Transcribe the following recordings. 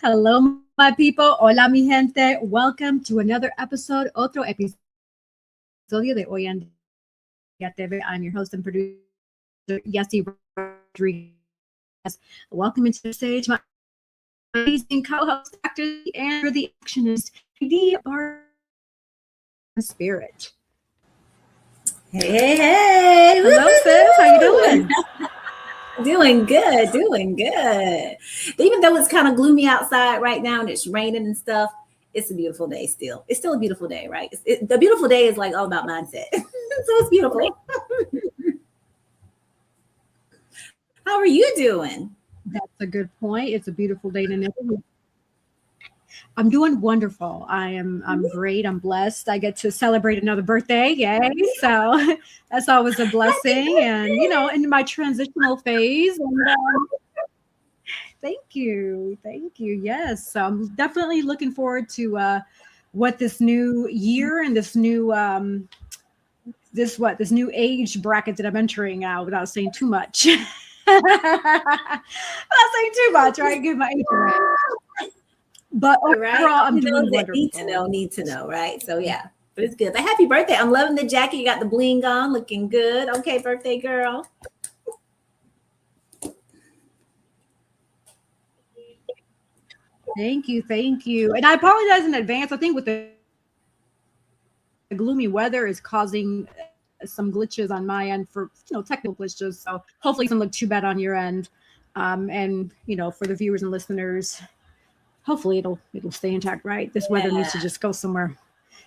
Hello, my people. Hola, mi gente. Welcome to another episode, otro episodio de Hoy en Día TV. I'm your host and producer, Yessi Rodriguez. Welcome into the stage, my amazing co-host, Dr. Z, and the actionist, KD Barton Spirit. Hey, Hello, sis. How you doing? doing good, doing good. Even though it's kind of gloomy outside right now and it's raining and stuff, it's a beautiful day still. It's still a beautiful day, right? The beautiful day is like all about mindset. So it's beautiful. How are you doing? That's a good point. It's a beautiful day in the neighborhood. I'm doing wonderful. I'm great. I'm blessed. I get to celebrate another birthday. Yay. So that's always a blessing. And in my transitional phase. And thank you. Thank you. Yes. So I'm definitely looking forward to what this new year and this new age bracket that I'm entering now without saying too much. Without saying too much, right? Give my age away. But Right? overall, I'm You know doing that wonderful. need to know, right? So yeah, but it's good. But happy birthday. I'm loving the jacket. You got the bling on, looking good. Okay, birthday girl. Thank you, thank you. And I apologize in advance. I think with the gloomy weather is causing some glitches on my end for technical glitches. So hopefully it doesn't look too bad on your end. And for the viewers and listeners, hopefully it'll stay intact, right? This weather needs to Yeah. just go somewhere.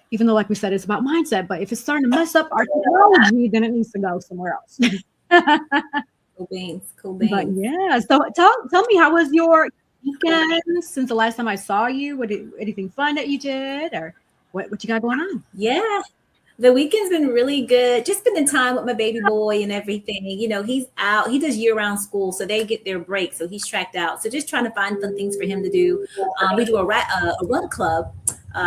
Even though, like we said, it's about mindset. But if it's starting to mess up our technology, then it needs to go somewhere else. Cool beans. Cool But beans. yeah, so tell me, how was your weekend since the last time I saw you? Anything fun that you did, or what you got going on? Yeah. The weekend's been really good. Just spending time with my baby boy and everything. You know, he's out. He does year-round school, so they get their break. So he's tracked out. So just trying to find fun things for him to do. We do a run club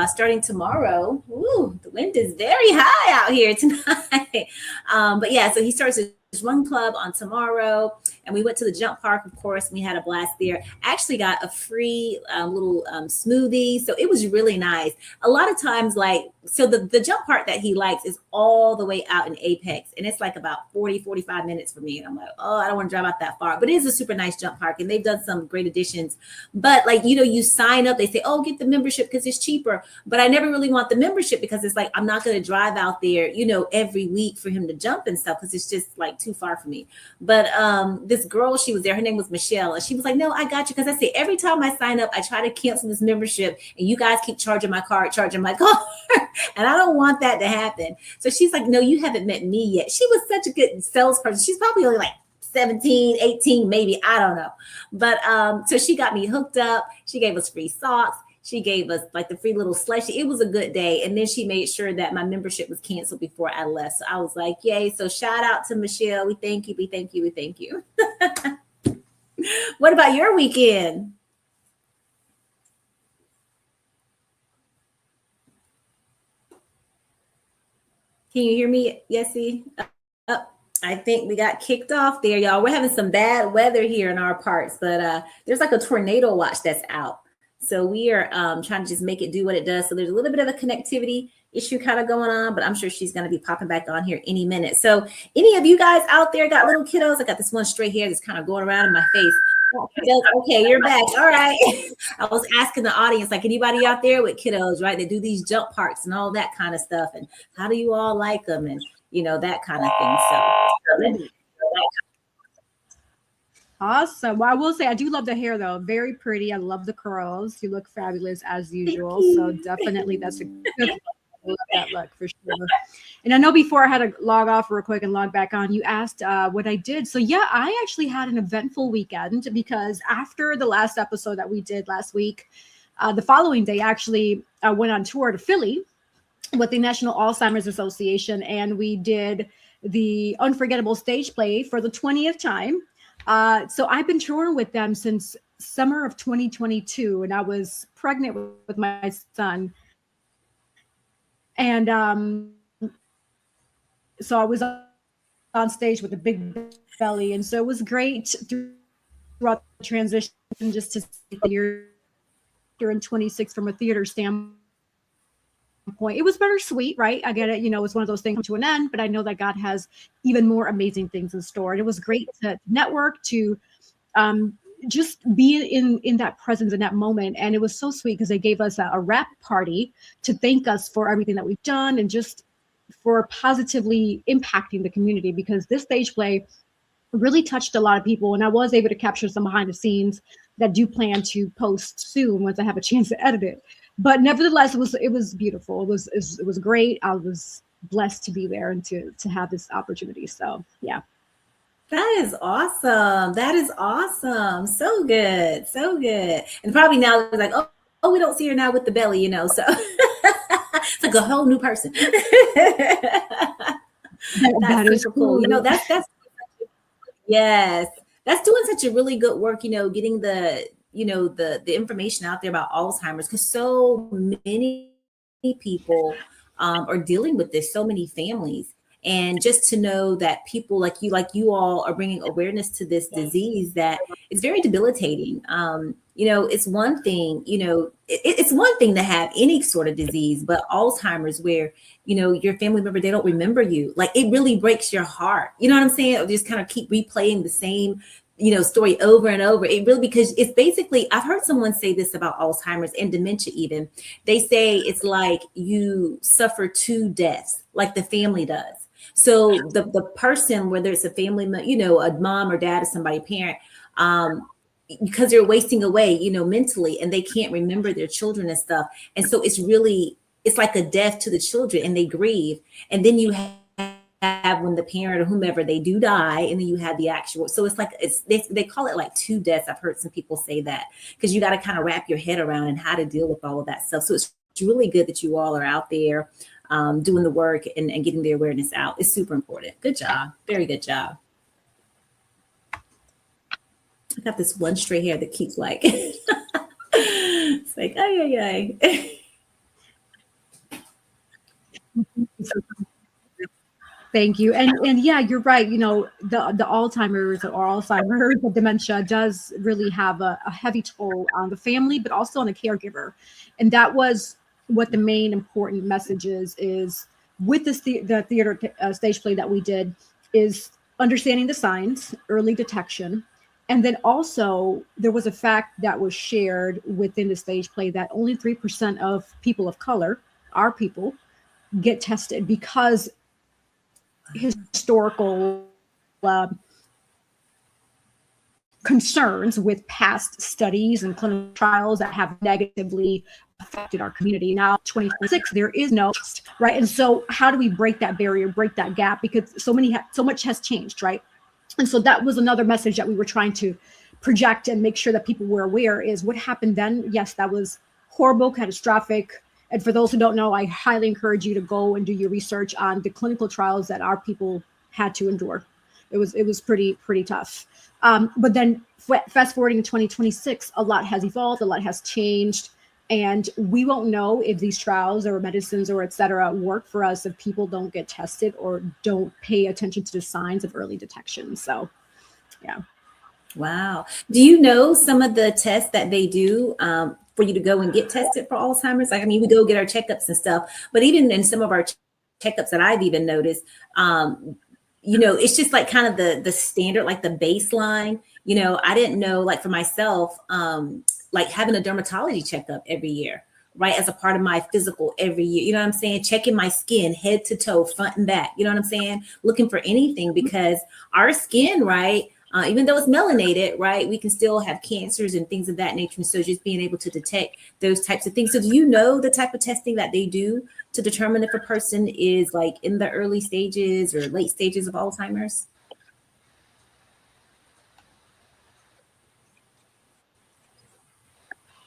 starting tomorrow. Ooh, the wind is very high out here tonight. But yeah, so he starts his run club on tomorrow, and we went to the jump park. Of course, we had a blast there. Actually, got a free little smoothie, so it was really nice. A lot of times, like, so the jump part that he likes is all the way out in Apex, and it's like about 40-45 minutes for me, and I'm like, oh, I don't want to drive out that far, but it is a super nice jump park, and they've done some great additions. But like, you sign up, they say, oh, get the membership because it's cheaper, but I never really want the membership because it's like I'm not going to drive out there every week for him to jump and stuff, because it's just like too far for me. But this girl, she was there, her name was Michelle, and she was like, no, I got you, because I say every time I sign up I try to cancel this membership and you guys keep charging my card, charging my car. And I don't want that to happen. So she's like, no, you haven't met me yet. She was such a good salesperson. She's probably only like 17, 18, maybe. I don't know. But so she got me hooked up. She gave us free socks. She gave us like the free little slushy. It was a good day. And then she made sure that my membership was canceled before I left. So I was like, yay. So shout out to Michelle. We thank you. We thank you. We thank you. What about your weekend? Can you hear me, Yessie? I think we got kicked off there, y'all. We're having some bad weather here in our parts, but there's like a tornado watch that's out. So we are trying to just make it do what it does. So there's a little bit of a connectivity issue kind of going on, but I'm sure she's going to be popping back on here any minute. So any of you guys out there got little kiddos? I got this one straight hair that's kind of going around in my face. Okay, you're back. All right. I was asking the audience, like, anybody out there with kiddos, right? They do these jump parks and all that kind of stuff. And how do you all like them? And, that kind of thing. So Awesome. Well, I will say I do love the hair though. Very pretty. I love the curls. You look fabulous as thank usual. So you. definitely that's a good look. I love that look for sure. And I know before I had to log off real quick and log back on, you asked what I did. So yeah, I actually had an eventful weekend because after the last episode that we did last week, the following day actually I went on tour to Philly with the National Alzheimer's Association, and we did the unforgettable stage play for the 20th time. So I've been touring with them since summer of 2022, and I was pregnant with my son. And so I was on stage with a big belly, and so it was great throughout the transition just to see the years in 26 from a theater standpoint. It was bittersweet, right? I get it. It's one of those things come to an end, but I know that God has even more amazing things in store. And it was great to network, to just be in that presence in that moment. And it was so sweet because they gave us a wrap party to thank us for everything that we've done and just for positively impacting the community, because this stage play really touched a lot of people. And I was able to capture some behind the scenes that do plan to post soon once I have a chance to edit it. But nevertheless, it was beautiful. It was great. I was blessed to be there and to have this opportunity. So yeah. That is awesome. That is awesome. So good. So good. And probably now it's like, oh, we don't see her now with the belly, so it's like a whole new person. That is cool. That's yes. That's doing such a really good work, getting the information out there about Alzheimer's, because so many people are dealing with this, so many families. And just to know that people like you all are bringing awareness to this disease that is very debilitating. It's one thing, it's one thing to have any sort of disease, but Alzheimer's, where, your family member, they don't remember you. Like, it really breaks your heart. You know what I'm saying? Or just kind of keep replaying the same, story over and over. It really, because it's basically, I've heard someone say this about Alzheimer's and dementia even. They say it's like you suffer two deaths, like the family does. So the person, whether it's a family, a mom or dad or somebody, parent, because they're wasting away, mentally, and they can't remember their children and stuff. And so it's like a death to the children, and they grieve. And then you have when the parent or whomever, they do die, and then you have the actual. So it's like, they call it like two deaths. I've heard some people say that, because you got to kind of wrap your head around and how to deal with all of that stuff. So it's really good that you all are out there doing the work and getting the awareness out. Is super important. Good job. Very good job. I got this one straight hair that keeps like, it's like, ay. Thank you. And yeah, you're right. The Alzheimer's or Alzheimer's, the dementia does really have a heavy toll on the family, but also on the caregiver. And that was what the main important message is with the theater stage play that we did, is understanding the signs, early detection. And then also there was a fact that was shared within the stage play that only 3% of people of color, our people, get tested, because historical concerns with past studies and clinical trials that have negatively affected our community. Now, 2026, there is no trust, right? And so how do we break that barrier, break that gap? Because so much has changed, right? And so that was another message that we were trying to project and make sure that people were aware, is what happened then. Yes, that was horrible, catastrophic. And for those who don't know, I highly encourage you to go and do your research on the clinical trials that our people had to endure. It was pretty tough. But then fast forwarding to 2026, a lot has evolved, a lot has changed. And we won't know if these trials or medicines or et cetera work for us if people don't get tested or don't pay attention to the signs of early detection. So, yeah. Wow. Do you know some of the tests that they do for you to go and get tested for Alzheimer's? Like, I mean, we go get our checkups and stuff, but even in some of our checkups that I've even noticed, it's just like kind of the standard, like the baseline. I didn't know, like for myself, like having a dermatology checkup every year, right? As a part of my physical every year, you know what I'm saying? Checking my skin head to toe, front and back, you know what I'm saying? Looking for anything, because our skin, right? Even though it's melanated, right, we can still have cancers and things of that nature. And so just being able to detect those types of things. So do you know the type of testing that they do to determine if a person is like in the early stages or late stages of Alzheimer's?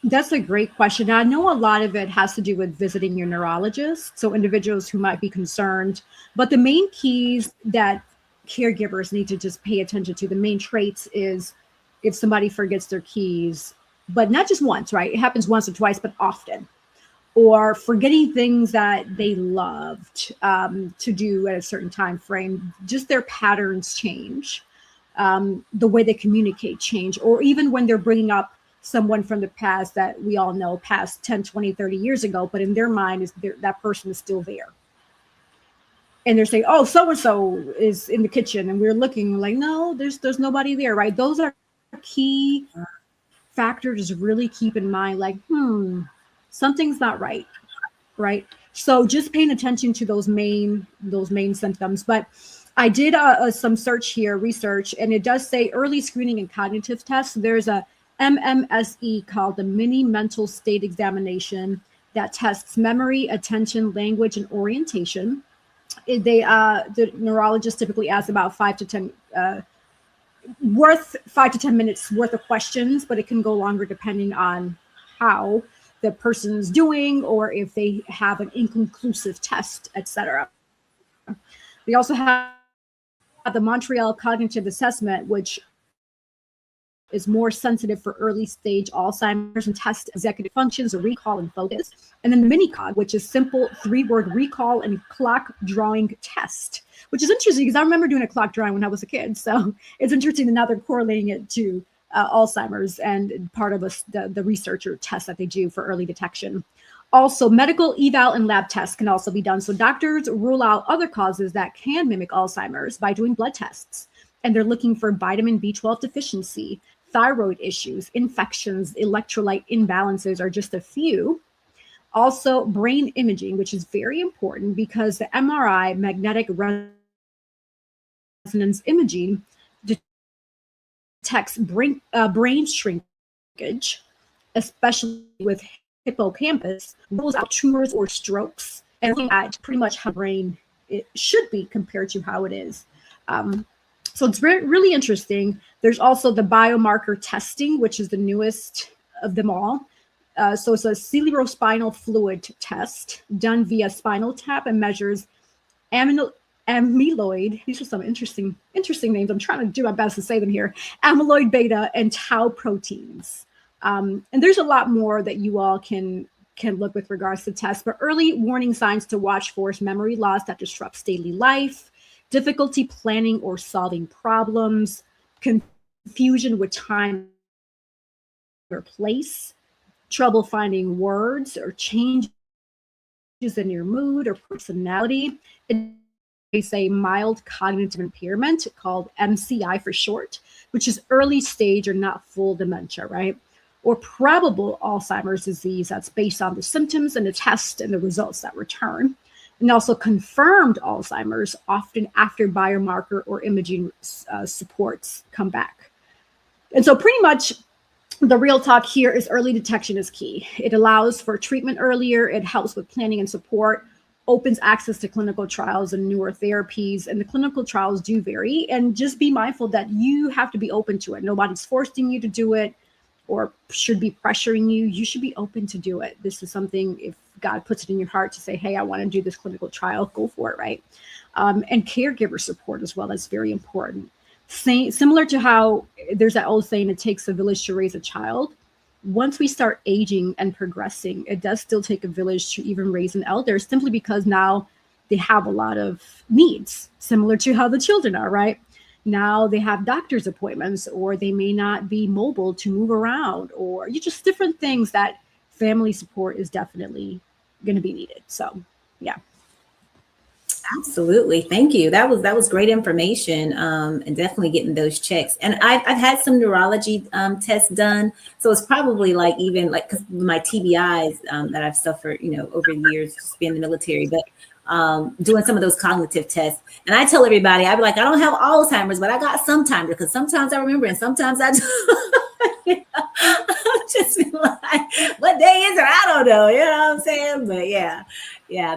That's a great question. Now, I know a lot of it has to do with visiting your neurologist, so individuals who might be concerned. But the main keys that caregivers need to just pay attention to, the main traits, is if somebody forgets their keys, but not just once, right? It happens once or twice, but often. Or forgetting things that they loved to do at a certain time frame. Just their patterns change. The way they communicate change. Or even when they're bringing up someone from the past that we all know passed 10, 20, 30 years ago, but in their mind is that person is still there. And they're saying, oh, so-and-so is in the kitchen. And we're looking like, no, there's nobody there, right? Those are key factors to really keep in mind, like, something's not right, right? So just paying attention to those main symptoms. But I did some research, and it does say early screening and cognitive tests. There's a MMSE called the Mini Mental State Examination that tests memory, attention, language, and orientation. The neurologist typically asks about 5 to 10 minutes worth of questions, but it can go longer depending on how the person's doing or if they have an inconclusive test, etc. We also have the Montreal Cognitive Assessment, which is more sensitive for early stage Alzheimer's and tests executive functions, recall, and focus. And then the Mini-Cog, which is simple 3-word recall and clock drawing test, which is interesting because I remember doing a clock drawing when I was a kid. So it's interesting that now they're correlating it to Alzheimer's and part of the research or test that they do for early detection. Also, medical eval and lab tests can also be done. So doctors rule out other causes that can mimic Alzheimer's by doing blood tests. And they're looking for vitamin B12 deficiency, thyroid issues, infections, electrolyte imbalances are just a few. Also, brain imaging, which is very important because the MRI, magnetic resonance imaging, detects brain shrinkage, especially with hippocampus, rules out tumors or strokes, and looking at pretty much how brain it should be compared to how it is. So it's really interesting. There's also the biomarker testing, which is the newest of them all. So it's a cerebrospinal fluid test done via spinal tap and measures amyloid. These are some interesting names. I'm trying to do my best to say them here. Amyloid beta and tau proteins. And there's a lot more that you all can look with regards to tests, but early warning signs to watch for is memory loss that disrupts daily life, difficulty planning or solving problems, confusion with time or place, trouble finding words or changes in your mood or personality. They say mild cognitive impairment, called MCI for short, which is early stage or not full dementia, right? Or probable Alzheimer's disease that's based on the symptoms and the test and the results that return. And also confirmed Alzheimer's, often after biomarker or imaging supports come back. And so pretty much the real talk here is early detection is key. It allows for treatment earlier. It helps with planning and support, opens access to clinical trials and newer therapies. And the clinical trials do vary. And just be mindful that you have to be open to it. Nobody's forcing you to do it or should be pressuring you. You should be open to do it. This is something, if God puts it in your heart to say, hey, I want to do this clinical trial, go for it, right? And caregiver support as well. That's very important. Similar to how there's that old saying, it takes a village to raise a child. Once we start aging and progressing, it does still take a village to even raise an elder, simply because now they have a lot of needs, similar to how the children are, right? Now they have doctor's appointments, or they may not be mobile to move around, or just different things that family support is definitely going to be needed. So, yeah. Absolutely. Thank you. That was great information, and definitely getting those checks. And I've had some neurology tests done. So it's probably because my TBIs that I've suffered, over the years, just being in the military, but doing some of those cognitive tests. And I tell everybody, I'd be like, I don't have Alzheimer's, but I got sometimes, because sometimes I remember and sometimes I do. Just like, what day is it? I don't know. You know what I'm saying? But yeah.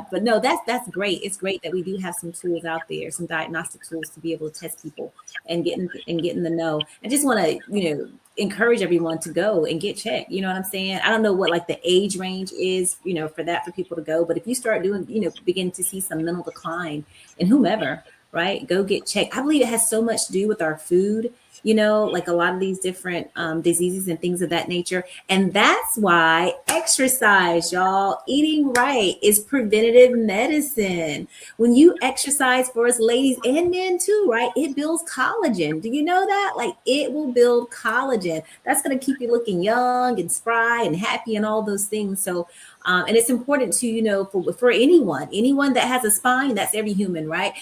But no, that's great. It's great that we do have some tools out there, some diagnostic tools to be able to test people and get in the know. I just want to, encourage everyone to go and get checked. You know what I'm saying? I don't know what the age range is, for people to go. But if you start doing, begin to see some mental decline in whomever, right? Go get checked. I believe it has so much to do with our food like a lot of these different diseases and things of that nature. And that's why exercise, y'all, eating right is preventative medicine. When you exercise, for us ladies and men too, right, it builds collagen. Do you know that? Like, it will build collagen. That's going to keep you looking young and spry and happy and all those things. So and it's important to, for anyone that has a spine, that's every human, right?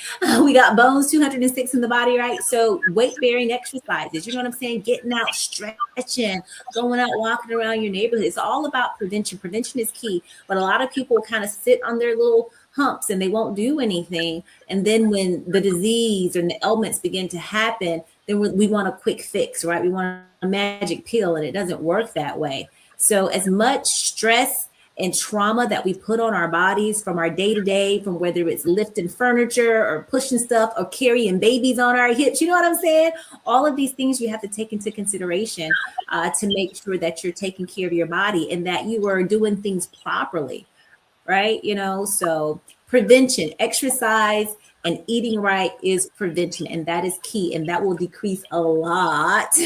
We got bones, 206 in the body, right? So weight-bearing exercises, you know what I'm saying? Getting out, stretching, going out, walking around your neighborhood. It's all about prevention. Prevention is key. But a lot of people kind of sit on their little humps and they won't do anything. And then when the disease and the ailments begin to happen, then we want a quick fix, right? We want a magic pill, and it doesn't work that way. So as much stress and trauma that we put on our bodies from our day-to-day, from whether it's lifting furniture or pushing stuff or carrying babies on our hips, you know what I'm saying? All of these things you have to take into consideration to make sure that you're taking care of your body and that you are doing things properly, right? So prevention, exercise, and eating right is prevention, and that is key, and that will decrease a lot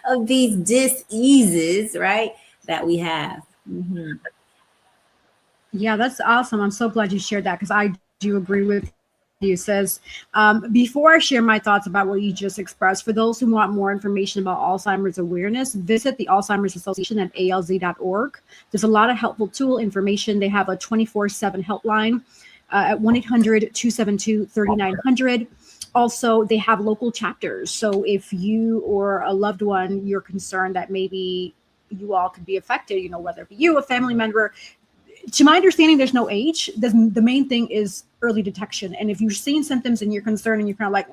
of these diseases, right, that we have. Mm-hmm. Yeah, that's awesome. I'm so glad you shared that, because I do agree with you. It says, before I share my thoughts about what you just expressed, for those who want more information about Alzheimer's awareness, visit the Alzheimer's Association at alz.org. There's a lot of helpful tool information. They have a 24/7 helpline at 1-800-272-3900. Also, they have local chapters. So if you or a loved one, you're concerned that maybe you all could be affected, whether it be you, a family member. To my understanding, there's no age. The main thing is early detection. And if you've seen symptoms and you're concerned and you're kind of like,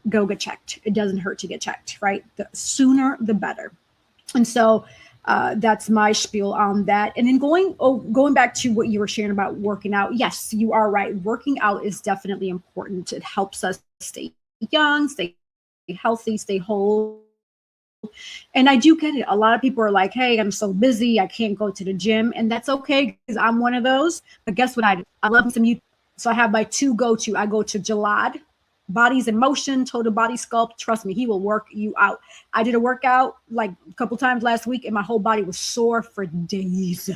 go get checked. It doesn't hurt to get checked, right? The sooner, the better. And so that's my spiel on that. And then going back to what you were sharing about working out. Yes, you are right. Working out is definitely important. It helps us stay young, stay healthy, stay whole. And I do get it. A lot of people are like, hey, I'm so busy, I can't go to the gym. And that's okay, because I'm one of those. But guess what I do? I love some YouTube. So I have my two go-to. I go to Jalad, Bodies in Motion, Total Body Sculpt. Trust me, he will work you out. I did a workout like a couple times last week, and my whole body was sore for days.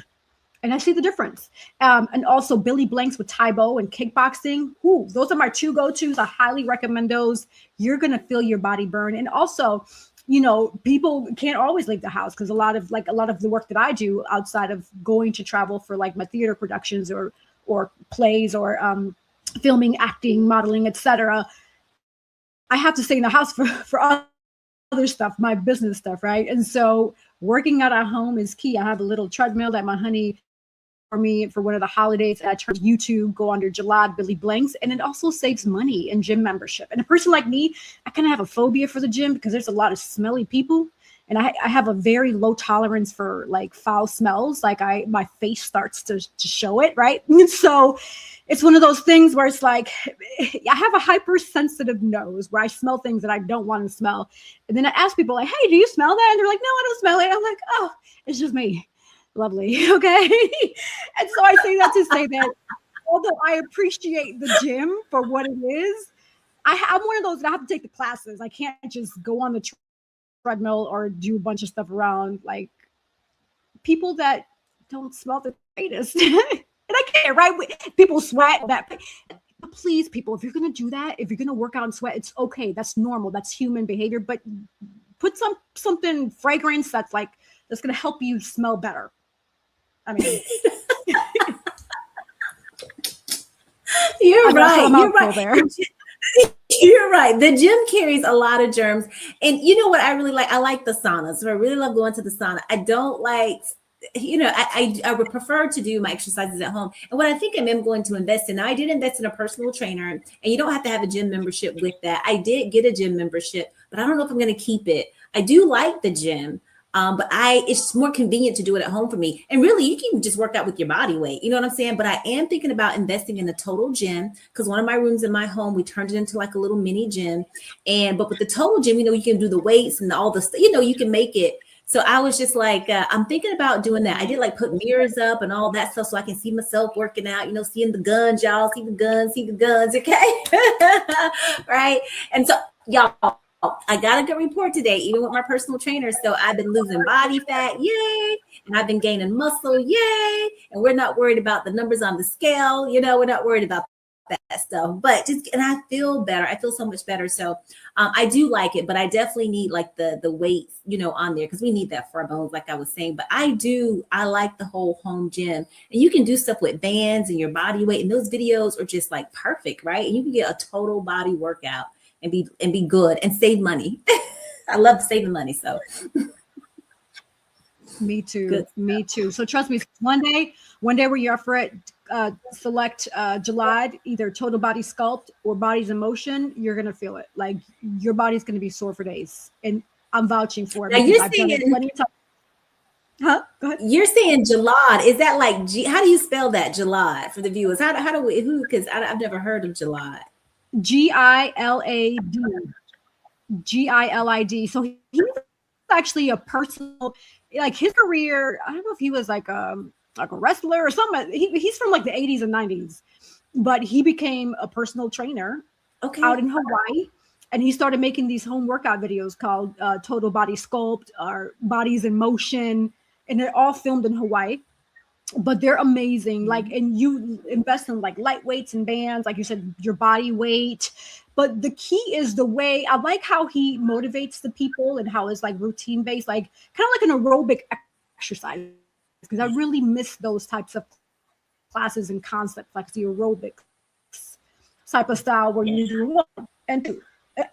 And I see the difference. And also Billy Blanks with Taibo and kickboxing. Ooh, those are my two go-tos. I highly recommend those. You're going to feel your body burn. And also, people can't always leave the house, because a lot of the work that I do outside of going to travel for like my theater productions or plays or filming, acting, modeling, etc., I have to stay in the house for other stuff, my business stuff, right? And so working out at home is key. I have a little treadmill that my honey for me for one of the holidays. I turn to YouTube, go under Jalad, Billy Blanks, and it also saves money in gym membership. And a person like me, I kind of have a phobia for the gym because there's a lot of smelly people. And I have a very low tolerance for like foul smells. Like my face starts to show it, right? And so it's one of those things where it's like, I have a hypersensitive nose where I smell things that I don't want to smell. And then I ask people like, hey, do you smell that? And they're like, no, I don't smell it. I'm like, oh, it's just me. Lovely. Okay. And so I say that to say that although I appreciate the gym for what it is, I'm one of those that I have to take the classes. I can't just go on the treadmill or do a bunch of stuff around. Like, people that don't smell the greatest. And I can't, right? People sweat. Please, people, if you're going to do that, if you're going to work out and sweat, it's okay. That's normal. That's human behavior. But put something fragrance that's going to help you smell better. I mean, you're right. You're right. There. You're right. The gym carries a lot of germs. And you know what I really like? I like the sauna. So I really love going to the sauna. I don't like, I would prefer to do my exercises at home. And what I think I'm going to invest in, I did invest in a personal trainer, and you don't have to have a gym membership with that. I did get a gym membership, but I don't know if I'm going to keep it. I do like the gym. But it's more convenient to do it at home for me. And really, you can just work out with your body weight. You know what I'm saying? But I am thinking about investing in a total gym, because one of my rooms in my home, we turned it into like a little mini gym. But with the total gym, you can do the weights and all the stuff, you can make it. So I was just like, I'm thinking about doing that. I did like put mirrors up and all that stuff so I can see myself working out, seeing the guns, y'all, see the guns, okay? Right. And so y'all, I got a good report today, even with my personal trainer. So I've been losing body fat, yay, and I've been gaining muscle, yay. And we're not worried about the numbers on the scale, we're not worried about that stuff. But and I feel better. I feel so much better. So I do like it, but I definitely need like the weights, on there, because we need that for our bones, like I was saying. But I like the whole home gym, and you can do stuff with bands and your body weight, and those videos are just like perfect, right? And you can get a total body workout and be good and save money. I love saving money. So me too. Me too. So trust me, one day where you're up for it, select July, either total body sculpt or bodies in motion. You're gonna feel it. Like your body's gonna be sore for days, and I'm vouching for it. Now you're I've done it plenty of times. Huh? Go ahead. You're saying Jalad. Is that like how do you spell that, Jalad, for the viewers? How do we, because I've never heard of Jalad. Gilad. Gilid. So he's actually a personal, like his career. I don't know if he was like a wrestler or something. He's from like the 80s and 90s, but he became a personal trainer out in Hawaii. And he started making these home workout videos called Total Body Sculpt or Bodies in Motion. And they're all filmed in Hawaii. But they're amazing. Like, and you invest in like light weights and bands, like you said, your body weight. But the key is the way, I like how he motivates the people and how it's like routine based, like kind of like an aerobic exercise. Because I really miss those types of classes and concepts, like the aerobics type of style where you do 1 and 2.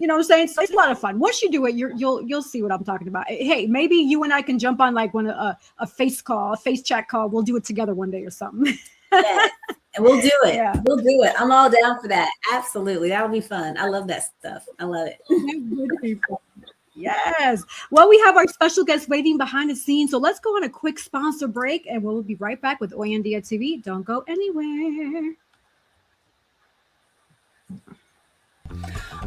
You know what I'm saying? So it's a lot of fun. Once you do it, you'll see what I'm talking about. Hey, maybe you and I can jump on like a face chat call. We'll do it together one day or something. Yes. And we'll do it. Yeah. We'll do it. I'm all down for that. Absolutely. That'll be fun. I love that stuff. I love it. Yes. Well, we have our special guest waiting behind the scenes. So let's go on a quick sponsor break and we'll be right back with Oyandia TV. Don't go anywhere.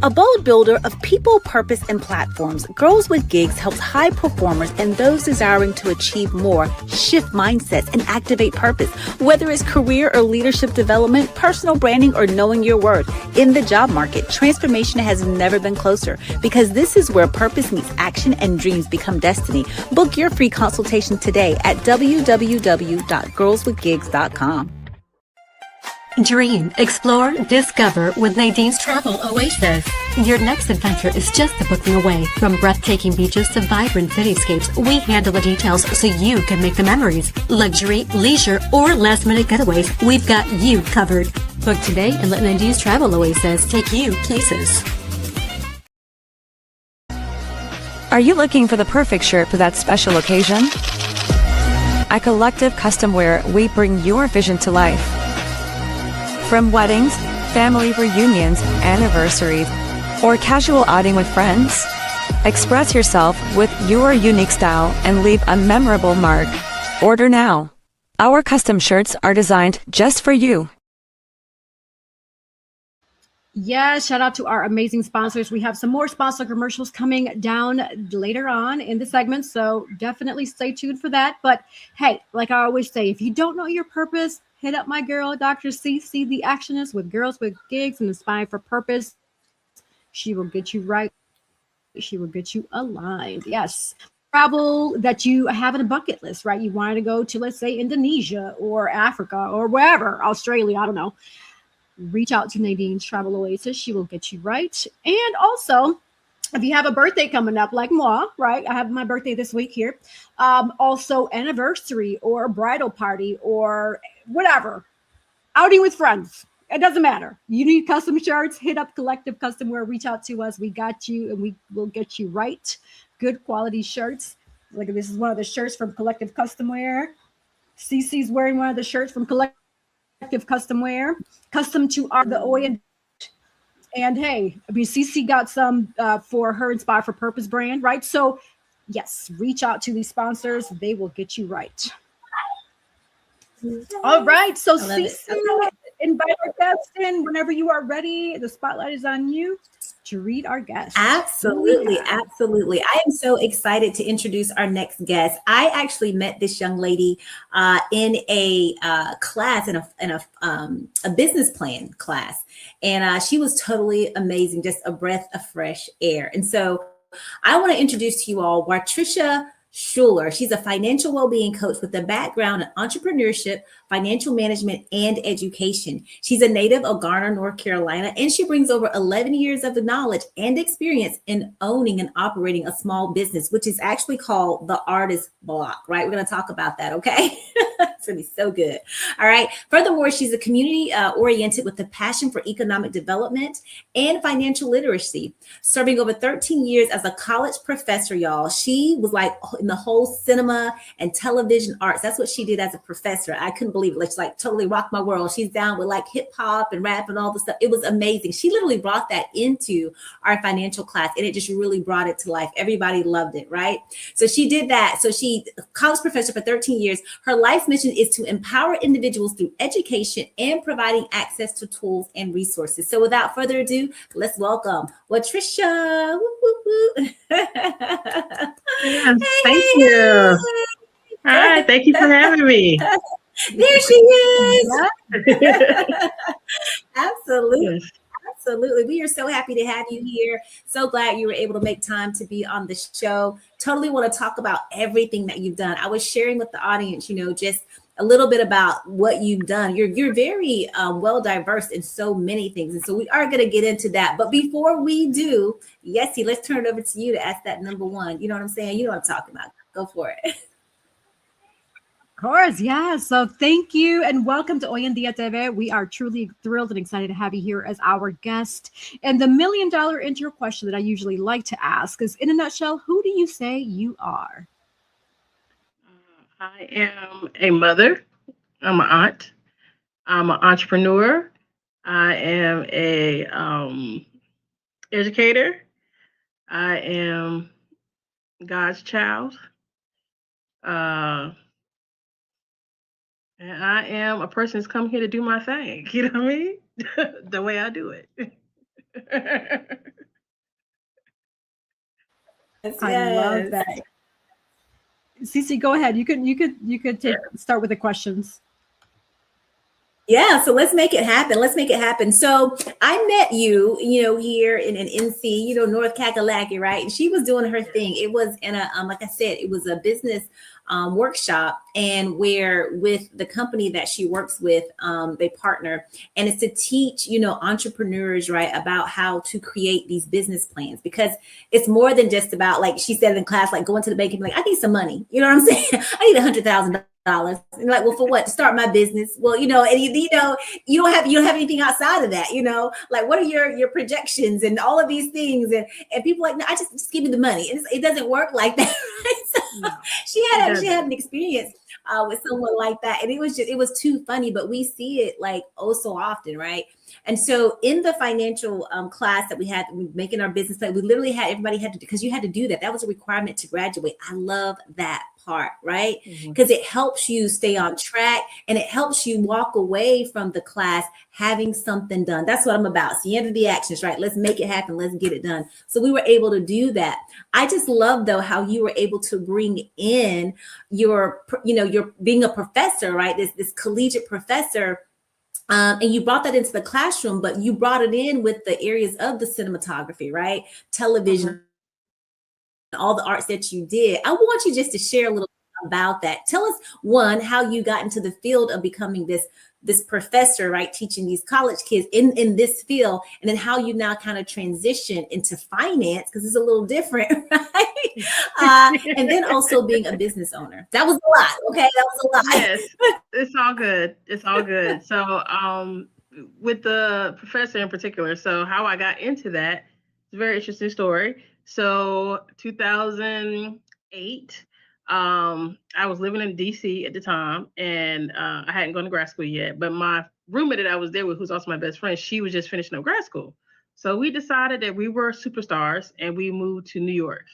A bold builder of people, purpose, and platforms, Girls with Gigs helps high performers and those desiring to achieve more shift mindsets and activate purpose. Whether it's career or leadership development, personal branding, or knowing your worth, in the job market, transformation has never been closer, because this is where purpose meets action and dreams become destiny. Book your free consultation today at www.girlswithgigs.com. Dream, explore, discover with Nadine's Travel Oasis. Your next adventure is just a booking away. From breathtaking beaches to vibrant cityscapes, we handle the details so you can make the memories. Luxury, leisure, or last-minute getaways, we've got you covered. Book today and let Nadine's Travel Oasis take you places. Are you looking for the perfect shirt for that special occasion? At Collective Custom Wear, we bring your vision to life. From weddings, family reunions, anniversaries, or casual outing with friends, express yourself with your unique style and leave a memorable mark. Order now. Our custom shirts are designed just for you. Yeah, shout out to our amazing sponsors. We have some more sponsor commercials coming down later on in the segment, so definitely stay tuned for that. But hey, like I always say, if you don't know your purpose, hit up my girl, Dr. CC, the Actionist, with Girls with Gigs and Inspired for Purpose. She will get you right. She will get you aligned. Yes. Travel that you have in a bucket list, right? You wanted to go to, let's say, Indonesia or Africa or wherever, Australia, I don't know. Reach out to Nadine's Travel Oasis. She will get you right. And also, if you have a birthday coming up like moi, right? I have my birthday this week here. Also, anniversary or a bridal party or whatever. Outing with friends. It doesn't matter. You need custom shirts, hit up Collective Custom Wear. Reach out to us. We got you and we will get you right. Good quality shirts. Look, this is one of the shirts from Collective Custom Wear. Cece's wearing one of the shirts from Collective Custom Wear. Custom to the Oyan. And hey, I mean, Cece got some for her Inspire for Purpose brand, right? So yes, reach out to these sponsors. They will get you right. All right. So Cece, invite our guests in whenever you are ready. The spotlight is on you. to read our guest. Absolutely, absolutely. I am so excited to introduce our next guest. I actually met this young lady in a class, in a business plan class, and she was totally amazing, just a breath of fresh air. And so, I want to introduce to you all Watricia Shuler. She's a financial well-being coach with a background in entrepreneurship, financial management, and education. She's a native of Garner, North Carolina, and she brings over 11 years of knowledge and experience in owning and operating a small business, which is actually called the artist block, right? We're going to talk about that, okay? It's going to be so good. All right. Furthermore, she's a community oriented with a passion for economic development and financial literacy, serving over 13 years as a college professor, y'all. She was like in the whole cinema and television arts. That's what she did as a professor. I couldn't believe it. She like totally rocked my world. She's down with like hip hop and rap and all the stuff. It was amazing. She literally brought that into our financial class, and it just really brought it to life. Everybody loved it, right? So she did that. So she, college professor for 13 years. Her life mission is to empower individuals through education and providing access to tools and resources. So without further ado, let's welcome Watricia. Woo, woo, woo. Yes, thank you. Hi, thank you for having me. There she is. Absolutely. Yes. Absolutely. We are so happy to have you here. So glad you were able to make time to be on the show. Totally want to talk about everything that you've done. I was sharing with the audience, just a little bit about what you've done. You're very well diverse in so many things. And so we are going to get into that. But before we do, Yessie, let's turn it over to you to ask that number one. You know what I'm saying? You know what I'm talking about. Go for it. Of course, yeah. So thank you and welcome to Hoy en Dia TV. We are truly thrilled and excited to have you here as our guest. And the $1 million intro question that I usually like to ask is, in a nutshell, who do you say you are? I am a mother. I'm an aunt. I'm an entrepreneur. I am a educator. I am God's child. And I am a person that's come here to do my thing. You know what I mean? The way I do it. I love that. Cece, go ahead. You could start with the questions. Yeah, so let's make it happen. So I met you, here in NC, North Kakalaki, right? And she was doing her thing. It was in a, like I said, it was a business workshop, and where with the company that she works with, they partner, and it's to teach, entrepreneurs, right, about how to create these business plans, because it's more than just about, like she said in class, like going to the bank and be like, I need some money. You know what I'm saying? I need $100,000. And like, well, for what? To start my business? Well, and you don't have anything outside of that, like what are your projections and all of these things, and people are like, no, I just give me the money, and it doesn't work like that. Right? So no, she had an experience with someone like that, and it was too funny, but we see it like oh so often, right? And so in the financial class that we had, making our business plan, we literally had, everybody had to, because you had to do that. That was a requirement to graduate. I love that part, right? Because it helps you stay on track, and it helps you walk away from the class having something done. That's what I'm about. So you have to be actions, right? Let's make it happen. Let's get it done. So we were able to do that. I just love though how you were able to bring in your being a professor, right? This collegiate professor. And you brought that into the classroom, but you brought it in with the areas of the cinematography, right? Television, all the arts that you did. I want you just to share a little bit about that. Tell us, one, how you got into the field of becoming this professor, right? Teaching these college kids in this field, and then how you now kind of transition into finance, because it's a little different, right? And then also being a business owner. That was a lot. Okay. That was a lot. Yes, it's all good. It's all good. So with the professor in particular, so how I got into that, it's a very interesting story. So 2008, I was living in DC at the time, and I hadn't gone to grad school yet, but my roommate that I was there with, who's also my best friend, she was just finishing up grad school. So we decided that we were superstars, and we moved to New York.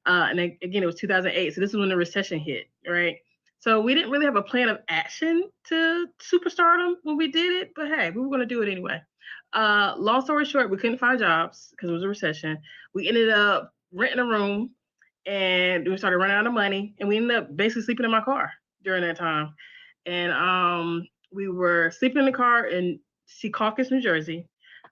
And again, it was 2008. So this is when the recession hit, right? So we didn't really have a plan of action to superstardom when we did it, but hey, we were going to do it anyway. Long story short, we couldn't find jobs because it was a recession. We ended up renting a room, and we started running out of money, and we ended up basically sleeping in my car during that time. And we were sleeping in the car in Secaucus, New Jersey.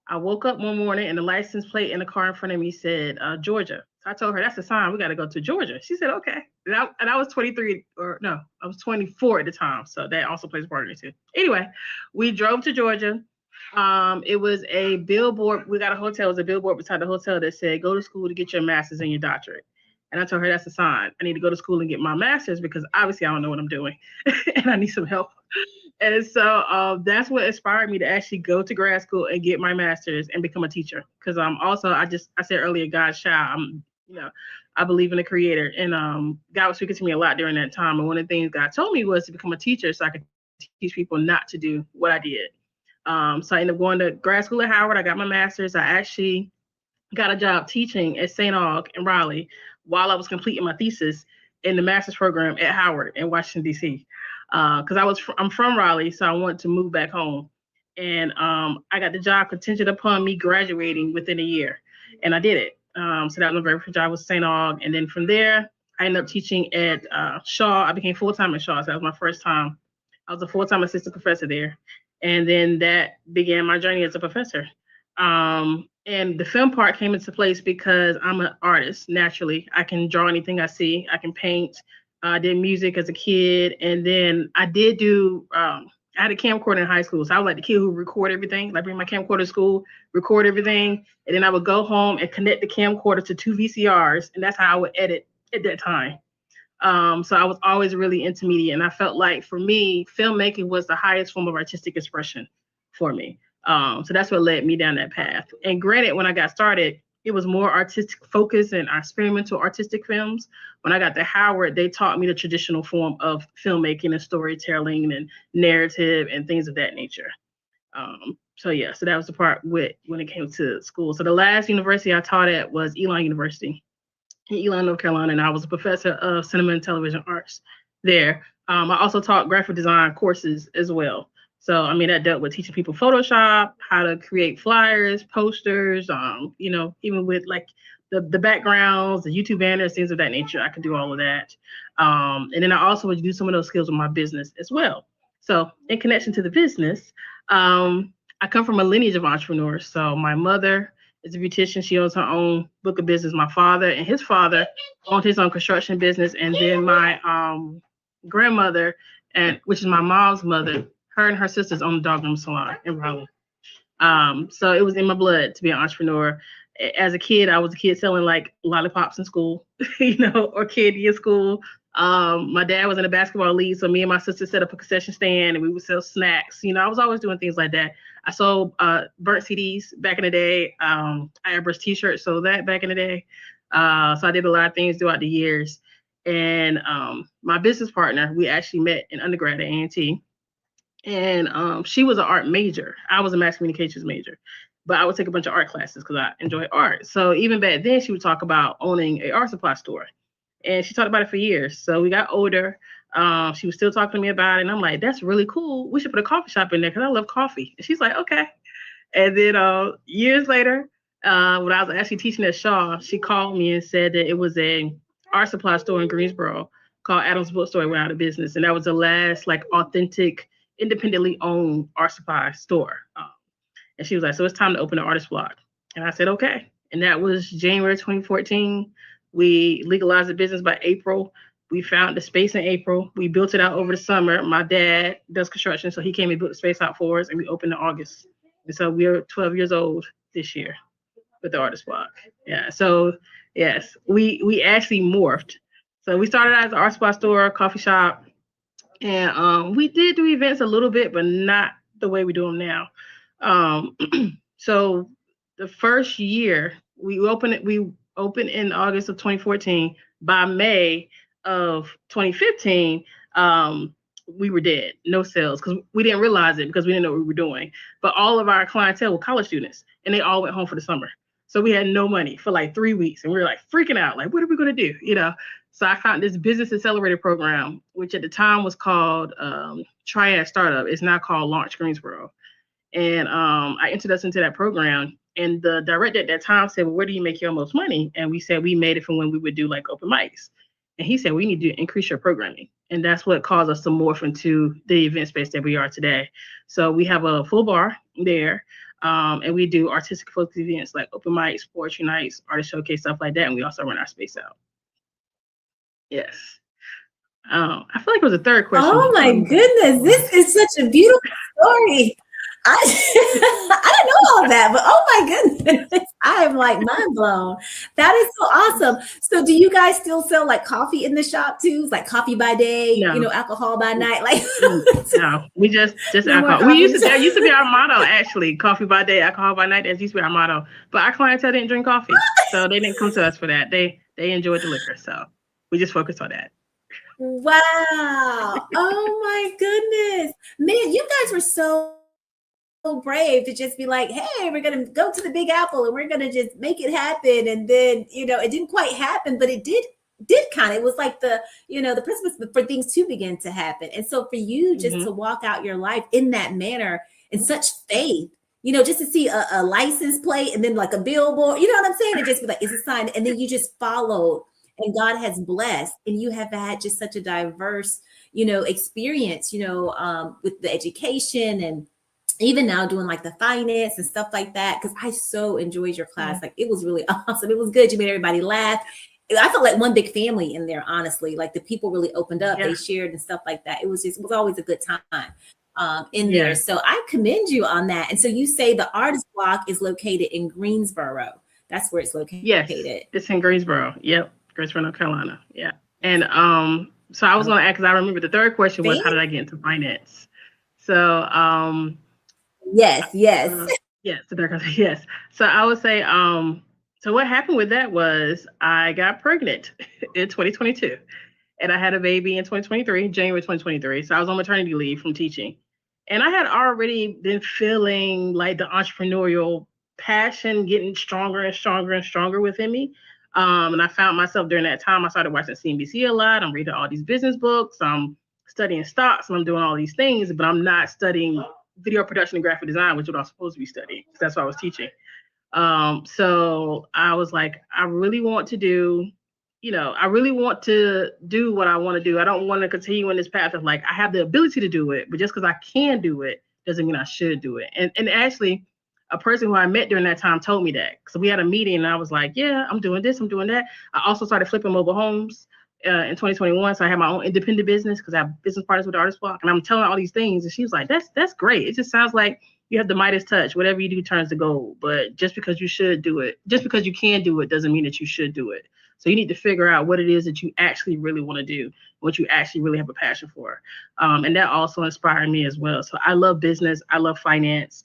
I woke up one morning and the license plate in the car in front of me said Georgia. So I told her, that's a sign, we got to go to Georgia. She said, okay. And I was 23, or no, I was 24 at the time. So that also plays a part in it too. Anyway, we drove to Georgia. It was a billboard. We got a hotel. It was a billboard beside the hotel that said, go to school to get your master's and your doctorate. And I told her, that's a sign. I need to go to school and get my master's because obviously I don't know what I'm doing and I need some help. And so that's what inspired me to actually go to grad school and get my master's and become a teacher. Because I said earlier, God's child. I believe in the creator. And God was speaking to me a lot during that time. And one of the things God told me was to become a teacher so I could teach people not to do what I did. So I ended up going to grad school at Howard. I got my master's. I actually got a job teaching at St. Aug in Raleigh while I was completing my thesis in the master's program at Howard in Washington, D.C. Because I'm from Raleigh, so I wanted to move back home. And I got the job contingent upon me graduating within a year. And I did it. So that was my very first job with St. Aug. And then from there, I ended up teaching at Shaw. I became full-time at Shaw. So that was my first time. I was a full-time assistant professor there. And then that began my journey as a professor. And the film part came into place because I'm an artist, naturally. I can draw anything I see. I can paint. I did music as a kid. And then I did do, I had a camcorder in high school. So I was like the kid who record everything. Like bring my camcorder to school, record everything. And then I would go home and connect the camcorder to 2 VCRs. And that's how I would edit at that time. So I was always really into media. And I felt like for me, filmmaking was the highest form of artistic expression for me. So that's what led me down that path. And granted, when I got started, it was more artistic focus and experimental artistic films. When I got to Howard, they taught me the traditional form of filmmaking and storytelling and narrative and things of that nature. So that was the part when it came to school. So the last university I taught at was Elon University in Elon, North Carolina, and I was a professor of cinema and television arts there. I also taught graphic design courses as well. So, that dealt with teaching people Photoshop, how to create flyers, posters, even with like the backgrounds, the YouTube banners, things of that nature. I could do all of that. And then I also would do some of those skills with my business as well. So in connection to the business, I come from a lineage of entrepreneurs. So my mother is a beautician. She owns her own book of business. My father and his father owned his own construction business. And then my grandmother, which is my mom's mother, her and her sisters own the Dogroom Salon in Raleigh. So it was in my blood to be an entrepreneur. As a kid, I was a kid selling like lollipops in school, or candy in school. My dad was in a basketball league, so me and my sister set up a concession stand and we would sell snacks. I was always doing things like that. I sold burnt CDs back in the day. I airbrush t-shirts, sold that back in the day. So I did a lot of things throughout the years. And my business partner, we actually met in undergrad at A&T. And she was an art major. I was a mass communications major, but I would take a bunch of art classes because I enjoy art. So even back then, she would talk about owning an art supply store, and she talked about it for years. So we got older. She was still talking to me about it, and I'm like, "That's really cool. We should put a coffee shop in there because I love coffee." And she's like, "Okay." And then years later, when I was actually teaching at Shaw, she called me and said that it was a art supply store in Greensboro called Adams Bookstore went out of business, and that was the last like authentic, independently owned art supply store. And she was like, so it's time to open an artist blog. And I said, okay. And that was January 2014. We legalized the business by April. We found the space in April. We built it out over the summer. My dad does construction, so he came and built the space out for us, and we opened in August. And so we're 12 years old this year with the artist blog. Yeah. So yes, we actually morphed. So we started out as an art supply store, coffee shop. And we did do events a little bit, but not the way we do them now. So the first year we opened in August of 2014. By May of 2015, we were dead, no sales, because we didn't realize it because we didn't know what we were doing. But all of our clientele were college students, and they all went home for the summer. So we had no money for like 3 weeks, and we were like freaking out, like, what are we going to do? So I found this business accelerator program, which at the time was called Triad Startup. It's now called Launch Greensboro. And I entered us into that program. And the director at that time said, well, where do you make your most money? And we said we made it from when we would do like open mics. And he said, we need to increase your programming. And that's what caused us to morph into the event space that we are today. So we have a full bar there. And we do artistic focused events like open mics, poetry nights, artist showcase, stuff like that. And we also run our space out. Yes. I feel like it was a third question. Oh my goodness, this is such a beautiful story. I didn't know all that, but oh my goodness, I am like mind blown. That is so awesome. So do you guys still sell like coffee in the shop too? Like coffee by day, No. Alcohol by night? Like no, we just No more alcohol. That coffee. used to be our motto, actually. Coffee by day, alcohol by night. That used to be our motto. But our clientele didn't drink coffee. So they didn't come to us for that. They enjoyed the liquor. So we just focused on that. Wow. Oh my goodness. Man, you guys were so brave to just be like, hey, we're going to go to the Big Apple and we're going to just make it happen. And then, it didn't quite happen, but it did kind of, it was like the precipice for things to begin to happen. And so for you just to walk out your life in that manner, in such faith, just to see a license plate and then like a billboard, you know what I'm saying? And just be like, it's a sign. And then you just followed and God has blessed and you have had just such a diverse, experience, with the education and even now doing like the finance and stuff like that. Cause I so enjoyed your class. Like it was really awesome. It was good. You made everybody laugh. I felt like one big family in there, honestly. Like the people really opened up, they shared and stuff like that. It was always a good time in there. So I commend you on that. And so you say the artist block is located in Greensboro. That's where it's located. Yes, it's in Greensboro. Yep. Greensboro, North Carolina. Yeah. And so I was going to ask, because I remember the third question was, how did I get into finance? So yes. Yes. So I would say, so what happened with that was I got pregnant in 2022 and I had a baby in January 2023. So I was on maternity leave from teaching. And I had already been feeling like the entrepreneurial passion getting stronger and stronger and stronger within me. And I found myself during that time, I started watching CNBC a lot. I'm reading all these business books. I'm studying stocks and I'm doing all these things, but I'm not studying video production and graphic design, which is what I was supposed to be studying. That's what I was teaching. So I was like, I really want to do what I want to do. I don't want to continue in this path of like, I have the ability to do it, but just because I can do it doesn't mean I should do it. And actually, a person who I met during that time told me that. So we had a meeting and I was like, yeah, I'm doing this, I'm doing that. I also started flipping mobile homes in 2021. So I had my own independent business because I have business partners with the Artist Block. And I'm telling her all these things. And she was like, that's great. It just sounds like you have the Midas touch. Whatever you do turns to gold. But just because you should do it, just because you can do it doesn't mean that you should do it. So you need to figure out what it is that you actually really want to do, what you actually really have a passion for. And that also inspired me as well. So I love business. I love finance.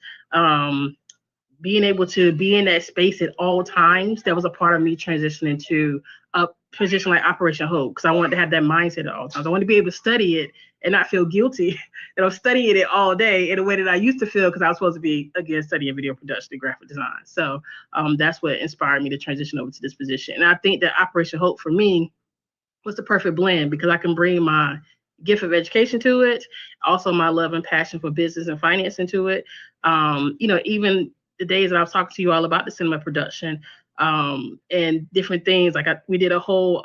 Being able to be in that space at all times, that was a part of me transitioning to a position like Operation Hope, because I wanted to have that mindset at all times. I wanted to be able to study it and not feel guilty that I'm studying it all day in a way that I used to feel, because I was supposed to be, again, studying video production and graphic design. So that's what inspired me to transition over to this position. And I think that Operation Hope for me was the perfect blend, because I can bring my gift of education to it, also my love and passion for business and finance into it. Even the days that I was talking to you all about the cinema production and different things, like we did a whole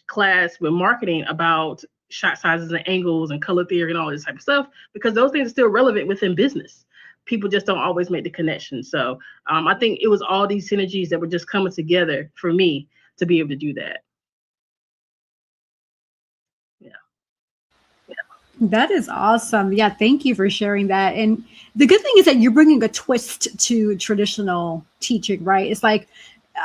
class with marketing about shot sizes and angles and color theory and all this type of stuff, because those things are still relevant within business. People just don't always make the connection. So I think it was all these synergies that were just coming together for me to be able to do that. That is awesome. Yeah, thank you for sharing that. And the good thing is that you're bringing a twist to traditional teaching, right? It's like,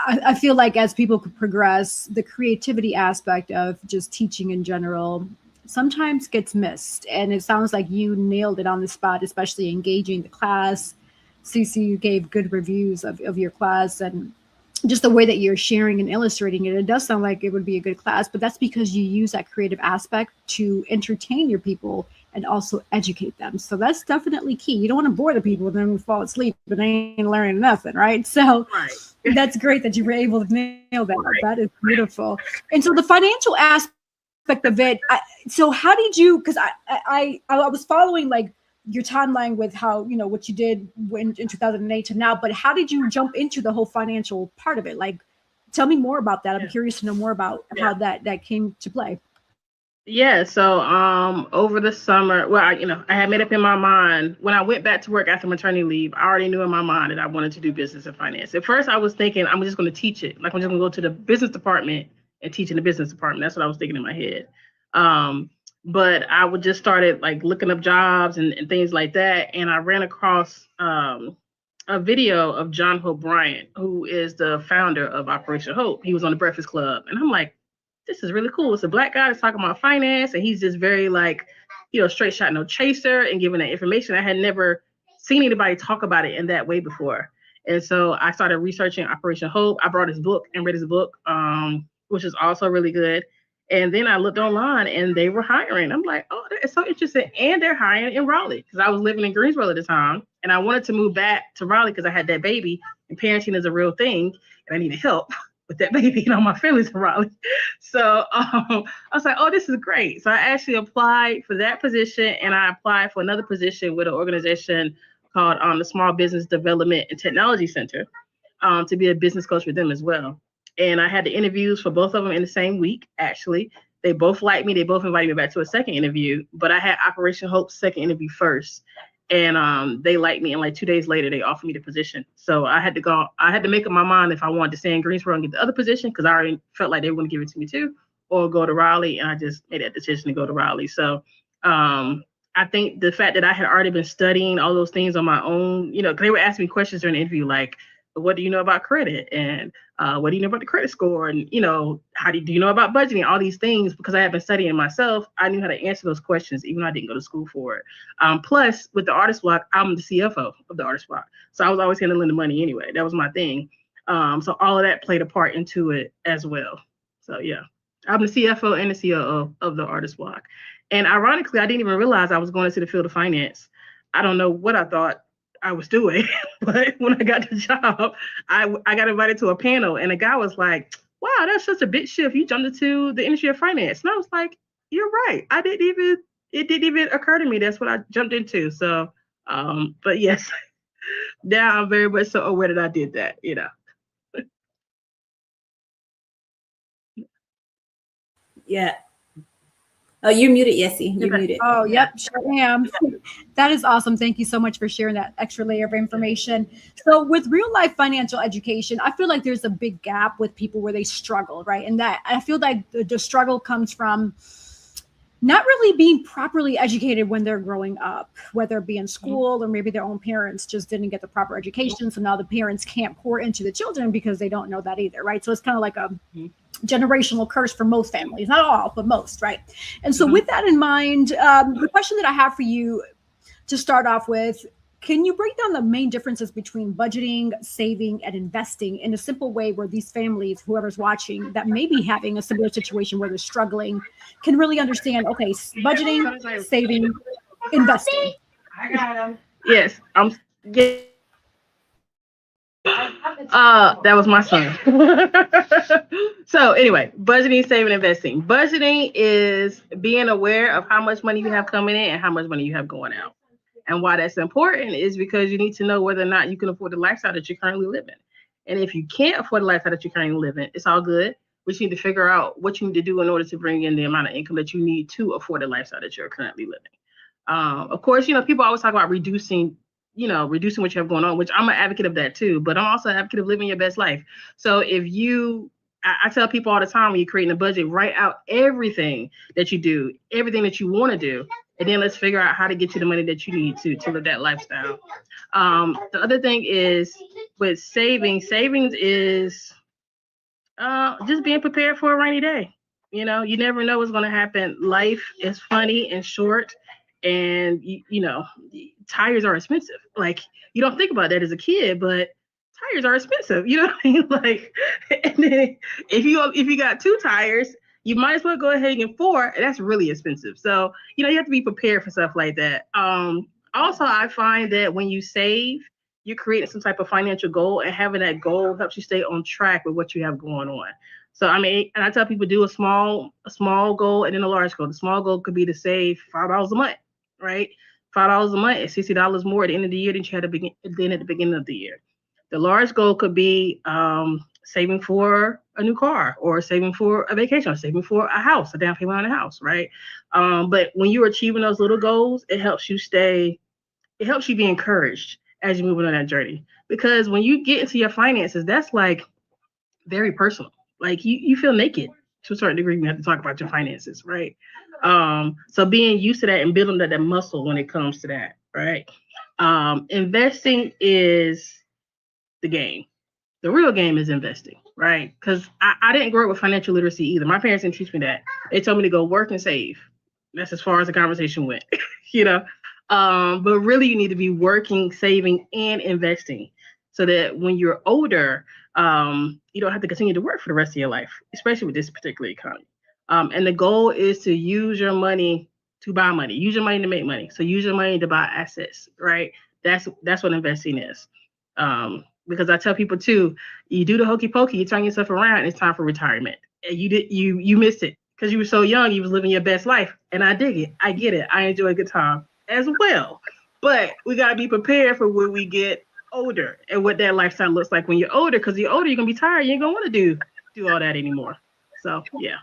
I feel like as people progress, the creativity aspect of just teaching in general sometimes gets missed. And it sounds like you nailed it on the spot, especially engaging the class. Cece, you gave good reviews of your class, and just the way that you're sharing and illustrating it, it does sound like it would be a good class, but that's because you use that creative aspect to entertain your people and also educate them. So that's definitely key. You don't want to bore the people and then fall asleep, but they ain't learning nothing, right? So that's great that you were able to nail that. Right. That is beautiful. And so the financial aspect of it, so how did you, because I was following like your timeline with how, what you did in 2008 to now, but how did you jump into the whole financial part of it? Like, tell me more about that. I'm curious to know more about how that came to play. Yeah, so over the summer, well, I had made up in my mind when I went back to work after maternity leave. I already knew in my mind that I wanted to do business and finance. At first, I was thinking I'm just going to teach it. Like I'm just going to go to the business department and teach in the business department. That's what I was thinking in my head. But I would just started like looking up jobs and things like that, and I ran across a video of John Hope Bryant, who is the founder of Operation Hope. He was on the Breakfast Club, and I'm like, this is really cool. It's a Black guy that's talking about finance, and he's just very like, straight shot, no chaser, and giving that information. I had never seen anybody talk about it in that way before. And so I started researching Operation Hope. I brought his book and read his book, which is also really good. And then I looked online and they were hiring. I'm like, oh, that is so interesting. And they're hiring in Raleigh because I was living in Greensboro at the time. And I wanted to move back to Raleigh because I had that baby and parenting is a real thing. And I needed help with that baby, my family's in Raleigh. So I was like, oh, this is great. So I actually applied for that position, and I applied for another position with an organization called the Small Business Development and Technology Center to be a business coach with them as well. And I had the interviews for both of them in the same week, actually. They both liked me. They both invited me back to a second interview, but I had Operation Hope's second interview first. And they liked me, and like 2 days later, they offered me the position. So I had to make up my mind if I wanted to stay in Greensboro and get the other position, because I already felt like they were going to give it to me too, or go to Raleigh. And I just made that decision to go to Raleigh. So I think the fact that I had already been studying all those things on my own, because they were asking me questions during the interview, like, what do you know about credit? And what do you know about the credit score? And, how do you know about budgeting? All these things, because I have been studying myself, I knew how to answer those questions, even though I didn't go to school for it. Plus, with the Artist Block, I'm the CFO of the Artist Block. So I was always handling the money anyway. That was my thing. So all of that played a part into it as well. So, yeah, I'm the CFO and the COO of the Artist Block. And ironically, I didn't even realize I was going into the field of finance. I don't know what I thought I was doing, but when I got the job, I got invited to a panel, and a guy was like, wow, that's such a big shift. You jumped into the industry of finance. And I was like, you're right. It didn't even occur to me. That's what I jumped into. So, but yes, now I'm very much so aware that I did that, Yeah. Oh, you're muted, Yessie. You're muted. Oh, yep, sure am. That is awesome. Thank you so much for sharing that extra layer of information. So with real life financial education, I feel like there's a big gap with people where they struggle, right? And that I feel like the struggle comes from not really being properly educated when they're growing up, whether it be in school or maybe their own parents just didn't get the proper education. So now the parents can't pour into the children because they don't know that either, right? So it's kind of like a generational curse for most families, not all, but most, right? And so with that in mind, the question that I have for you to start off with, can you break down the main differences between budgeting, saving, and investing in a simple way where these families, whoever's watching, that may be having a similar situation where they're struggling, can really understand, okay, budgeting, saving, investing? I got him. Yes. That was my son. So anyway, budgeting, saving, investing. Budgeting is being aware of how much money you have coming in and how much money you have going out. And why that's important is because you need to know whether or not you can afford the lifestyle that you're currently living. And if you can't afford the lifestyle that you're currently living, it's all good. We just need to figure out what you need to do in order to bring in the amount of income that you need to afford the lifestyle that you're currently living. Of course, people always talk about reducing what you have going on, which I'm an advocate of that too, but I'm also an advocate of living your best life. So if I tell people all the time, when you're creating a budget, write out everything that you do, everything that you want to do, and then let's figure out how to get you the money that you need to live that lifestyle. The other thing is with savings is just being prepared for a rainy day. You never know what's going to happen. Life is funny and short, and tires are expensive. Like, you don't think about that as a kid, but tires are expensive. You know what I mean? Like, and then if you got 2 tires, you might as well go ahead and get 4, and that's really expensive. So, you have to be prepared for stuff like that. Also, I find that when you save, you're creating some type of financial goal, and having that goal helps you stay on track with what you have going on. So, and I tell people, do a small goal and then a large goal. The small goal could be to save $5 a month, right? $5 a month is $60 more at the end of the year than you had at the beginning of the year. The large goal could be saving for a new car, or saving for a vacation, or saving for a house, a down payment on a house, right? But when you're achieving those little goals, it helps you be encouraged as you move on that journey. Because when you get into your finances, that's like very personal. Like you feel naked to a certain degree. You have to talk about your finances, right? So being used to that and building that muscle when it comes to that, right? Investing is the game. The real game is investing, right? Because I didn't grow up with financial literacy either. My parents didn't teach me that. They told me to go work and save. That's as far as the conversation went, you know. But really, you need to be working, saving, and investing, so that when you're older, you don't have to continue to work for the rest of your life, especially with this particular economy. And the goal is to use your money to buy money, use your money to make money. So use your money to buy assets, right? That's what investing is. Because I tell people too, you do the hokey pokey, you turn yourself around, and it's time for retirement. And you missed it because you were so young, you was living your best life. And I dig it. I get it. I enjoy a good time as well. But we got to be prepared for when we get older and what that lifestyle looks like when you're older, because you're older, you're going to be tired. You ain't going to want to do all that anymore. So, yeah.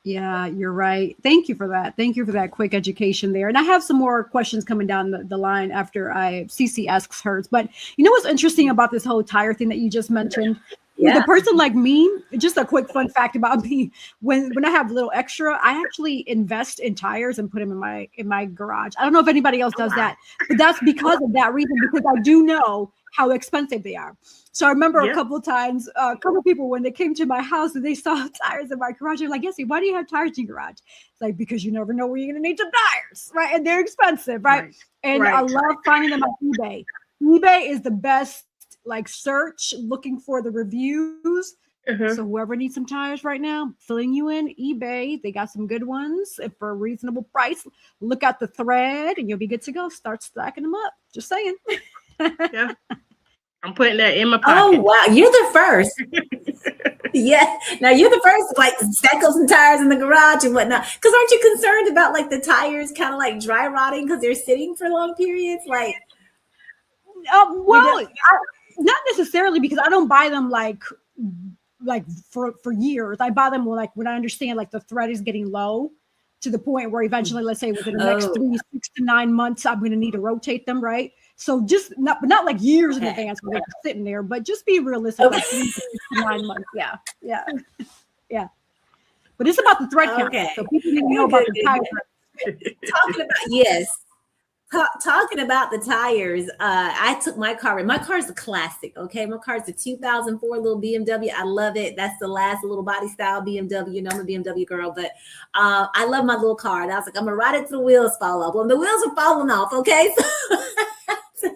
Yeah, you're right. Thank you for that. Thank you for that quick education there. And I have some more questions coming down the line after Cece asks hers. But you know what's interesting about this whole tire thing that you just mentioned? Yeah. With a person like me, just a quick fun fact about me, when I have a little extra, I actually invest in tires and put them in my garage. I don't know if anybody else does that, but that's because of that reason, because I do know how expensive they are. So I remember a couple of times, a couple of people, when they came to my house and they saw tires in my garage, they're like, "Yes, why do you have tires in your garage?" It's like, because you never know where you're going to need some tires, right? And they're expensive, right? And I love finding them on eBay. eBay is the best, like, search, looking for the reviews. So whoever needs some tires right now, filling you in, eBay, they got some good ones for a reasonable price. Look at the thread and you'll be good to go. Start stacking them up. Just saying. Yeah. I'm putting that in my pocket. Oh, wow. You're the first. Yeah. Now you're the first, like, stack up some tires in the garage and whatnot. Because aren't you concerned about, like, the tires kind of like dry rotting because they're sitting for long periods? Like, well, not necessarily, because I don't buy them like for years. I buy them when I understand, like, the thread is getting low to the point where eventually, let's say within the next 6 to 9 months, I'm going to need to rotate them, right? So just not like years in advance when they're sitting there, but just be realistic, like 3 to 6 to 9 months. Yeah. But it's about the thread count. So people need to know about the tires. Talking about the tires, I took my car. My car is a classic, okay? My car is a 2004 little BMW. I love it. That's the last little body style BMW. You know, I'm a BMW girl, but I love my little car. And I was like, I'm going to ride it till the wheels fall off. Well, the wheels are falling off, okay? So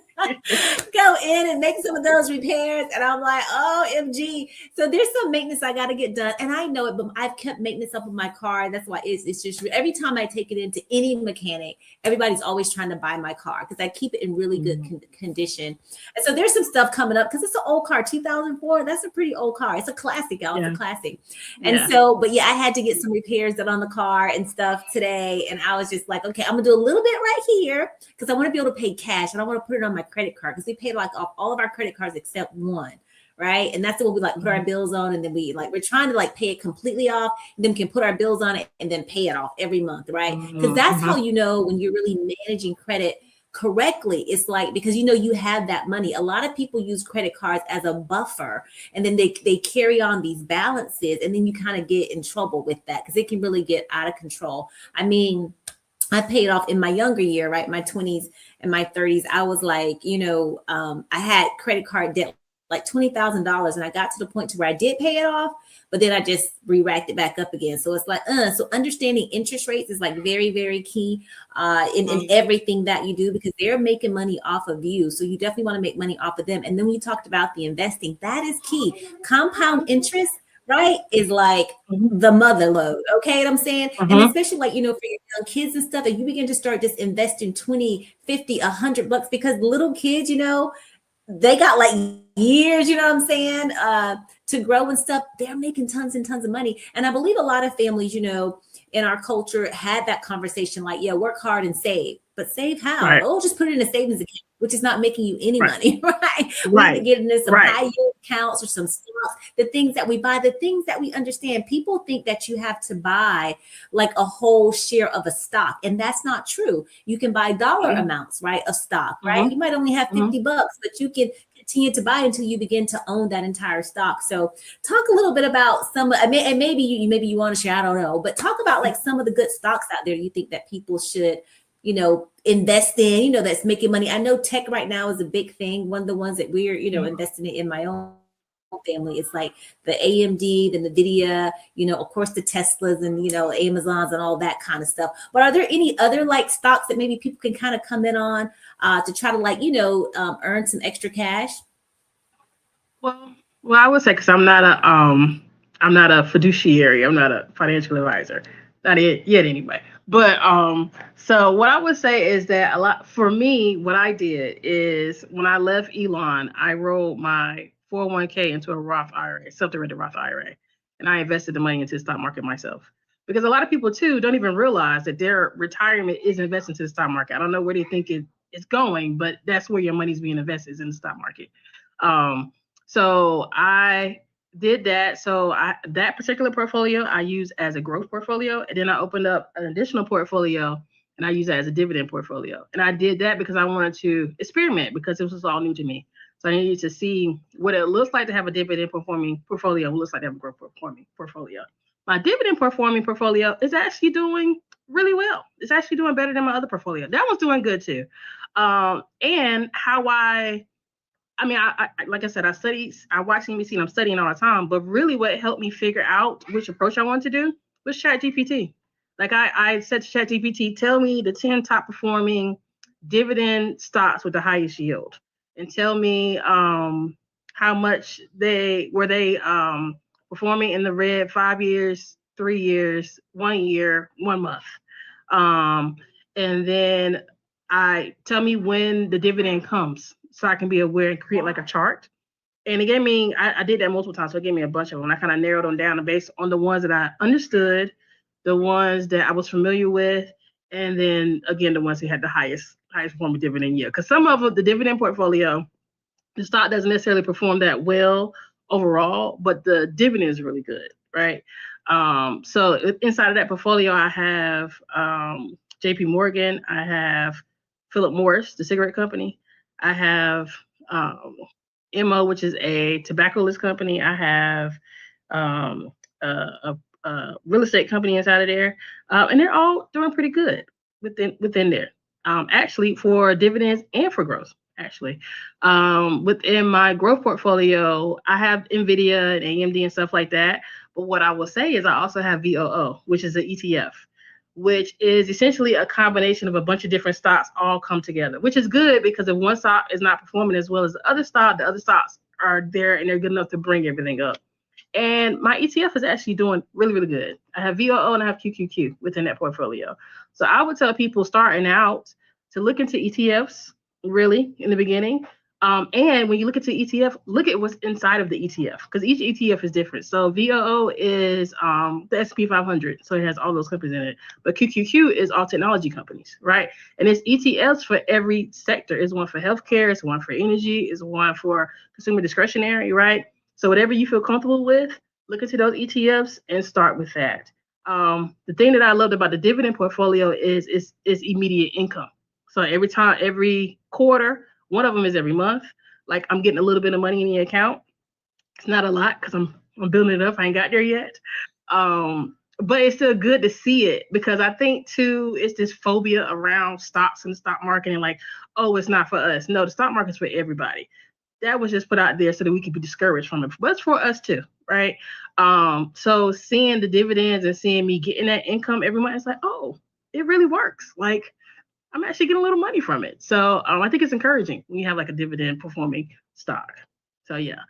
go in and make some of those repairs, and I'm like, OMG. So there's some maintenance I got to get done, and I know it, but I've kept maintenance up with my car. That's why it's just every time I take it into any mechanic, everybody's always trying to buy my car because I keep it in really good condition. And so there's some stuff coming up because it's an old car, 2004. That's a pretty old car. It's a classic, y'all. It's a classic. And so, but yeah, I had to get some repairs done on the car and stuff today, and I was just like, okay, I'm gonna do a little bit right here because I want to be able to pay cash, and I want to put it on my credit card because we paid like off all of our credit cards except one, right? And that's the one we like put our bills on, and then we're trying to like pay it completely off, and then we can put our bills on it and then pay it off every month, right? Because that's how you know when you're really managing credit correctly. It's like, because you have that money. A lot of people use credit cards as a buffer, and then they carry on these balances, and then you kind of get in trouble with that because it can really get out of control. I mean, I paid off in my younger year, right? My 20s and my 30s. I was like, I had credit card debt like $20,000, and I got to the point to where I did pay it off, but then I just re-racked it back up again. So it's like, so understanding interest rates is like very, very key in everything that you do, because they're making money off of you. So you definitely want to make money off of them. And then we talked about the investing. That is key. Compound interest, right, is like the mother load. Okay, what I'm saying? And especially like, for your young kids and stuff, and you begin to start just investing 20, 50, $100, because little kids, they got like years, what I'm saying, to grow and stuff. They're making tons and tons of money. And I believe a lot of families, in our culture had that conversation like, yeah, work hard and save. But save how? Right. Oh, just put it in a savings account, which is not making you any Right. money, right? We Right. need to get into some Right. high yield accounts or some stocks, the things that we buy, the things that we understand. People think that you have to buy like a whole share of a stock, and that's not true. You can buy dollar amounts, right, of stock, right? You might only have $50, but you can continue to buy until you begin to own that entire stock. So talk a little bit about some, and maybe you want to share, I don't know, but talk about like some of the good stocks out there you think that people should, you know, invest in, you know, that's making money. I know tech right now is a big thing. One of the ones that we're, you know, investing in my own family. It's like the AMD, the NVIDIA, you know, of course the Teslas and, you know, Amazons and all that kind of stuff. But are there any other like stocks that maybe people can kind of come in on to try to like, you know, earn some extra cash? Well, I would say, because I'm not a fiduciary. I'm not a financial advisor. Not yet anyway. But so what I would say is that for me, what I did is when I left Elon, I rolled my 401k into a Roth IRA, self-directed Roth IRA, and I invested the money into the stock market myself. Because a lot of people too don't even realize that their retirement is invested into the stock market. I don't know where they think it's going, but that's where your money's being invested, is in the stock market. So I did that. So that particular portfolio I use as a growth portfolio, and then I opened up an additional portfolio and I use that as a dividend portfolio. And I did that because I wanted to experiment, because this was all new to me. So I needed to see what it looks like to have a dividend performing portfolio, what it looks like to have a growth performing portfolio. My dividend performing portfolio is actually doing really well. It's actually doing better than my other portfolio. That one's doing good too. And how I like I said, I watch CNBC and I'm studying all the time, but really what helped me figure out which approach I wanted to do was ChatGPT. Like I said to ChatGPT, tell me the 10 top performing dividend stocks with the highest yield, and tell me how much they were performing in the red 5 years, 3 years, 1 year, 1 month. And then tell me when the dividend comes, so I can be aware and create like a chart. And it gave me, I did that multiple times, so it gave me a bunch of them. I kind of narrowed them down based on the ones that I understood, the ones that I was familiar with, and then again, the ones that had the highest performing dividend yield. Because some of the dividend portfolio, the stock doesn't necessarily perform that well overall, but the dividend is really good, right? So inside of that portfolio, I have JP Morgan, I have Philip Morris, the cigarette company. I have MO, which is a tobacco-less company. I have a real estate company inside of there, and they're all doing pretty good within there. Actually, for dividends and for growth. Actually, within my growth portfolio, I have NVIDIA and AMD and stuff like that. But what I will say is I also have VOO, which is an ETF, which is essentially a combination of a bunch of different stocks all come together, which is good, because if one stock is not performing as well as the other stocks are there and they're good enough to bring everything up. And my ETF is actually doing really, really good. I have VOO and I have QQQ within that portfolio. So I would tell people starting out to look into ETFs really in the beginning. And when you look at the ETF, look at what's inside of the ETF, because each ETF is different. So VOO is the S&P 500, so it has all those companies in it. But QQQ is all technology companies, right? And it's ETFs for every sector. It's one for healthcare, it's one for energy, it's one for consumer discretionary, right? So whatever you feel comfortable with, look into those ETFs and start with that. The thing that I loved about the dividend portfolio is immediate income. So every quarter, one of them is every month. Like I'm getting a little bit of money in the account. It's not a lot because I'm building it up. I ain't got there yet. But it's still good to see it, because I think too, it's this phobia around stocks and the stock market and like, oh, it's not for us. No, the stock market's for everybody. That was just put out there so that we could be discouraged from it. But it's for us too, right? So seeing the dividends and seeing me getting that income every month, it's like, oh, it really works. Like I'm actually getting a little money from it. So I think it's encouraging when you have like a dividend performing stock. So yeah,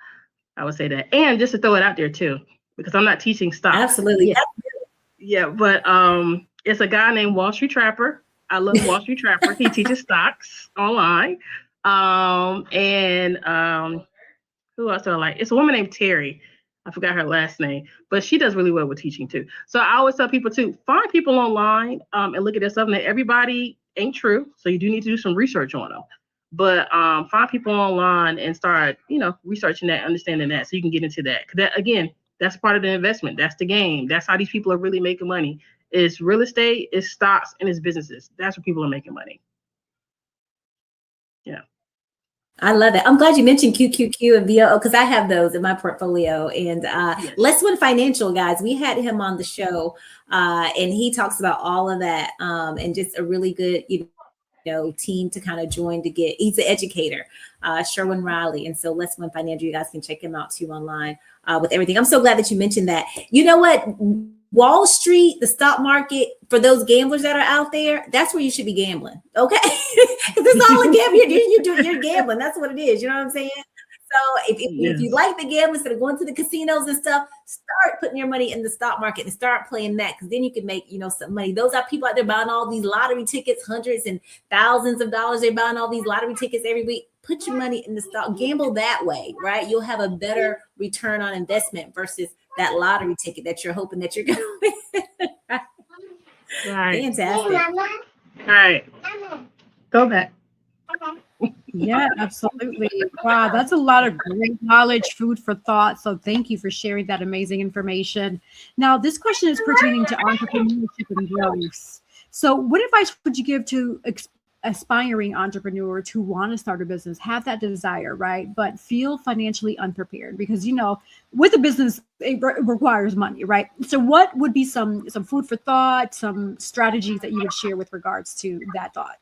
I would say that. And just to throw it out there too, because I'm not teaching stocks. Absolutely. Yeah, but it's a guy named Wall Street Trapper. I love Wall Street Trapper. He teaches stocks online. And who else do I like? It's a woman named Terry. I forgot her last name, but she does really well with teaching too. So I always tell people to find people online and look at their stuff. And everybody ain't true, so you do need to do some research on them. But find people online and start, researching that, understanding that, so you can get into that. 'Cause that, again, that's part of the investment. That's the game. That's how these people are really making money. It's real estate, it's stocks, and it's businesses. That's where people are making money. Yeah. I love it. I'm glad you mentioned QQQ and VOO because I have those in my portfolio. And Yes. Let's Win Financial, guys. We had him on the show, and he talks about all of that, and just a really good, team to kind of join to get. He's an educator, Sherwin Riley, and so Let's Win Financial. You guys can check him out too online with everything. I'm so glad that you mentioned that. You know what? Wall Street, the stock market, for those gamblers that are out there, that's where you should be gambling. Okay. Because it's all a gamble. You're gambling. That's what it is. You know what I'm saying? So if you like the gambling, instead of going to the casinos and stuff, start putting your money in the stock market and start playing that, because then you can make, some money. Those are people out there buying all these lottery tickets, hundreds and thousands of dollars. They're buying all these lottery tickets every week. Put your money in the stock, gamble that way, right? You'll have a better return on investment versus that lottery ticket that you're hoping that you're going to win. Right. Fantastic. All right. Go back. Yeah, absolutely. Wow, that's a lot of great knowledge, food for thought. So thank you for sharing that amazing information. Now, this question is pertaining to entrepreneurship and growth. So what advice would you give to aspiring entrepreneurs who want to start a business, have that desire, right, but feel financially unprepared? Because, with a business, it requires money, right? So what would be some food for thought, some strategies that you would share with regards to that thought?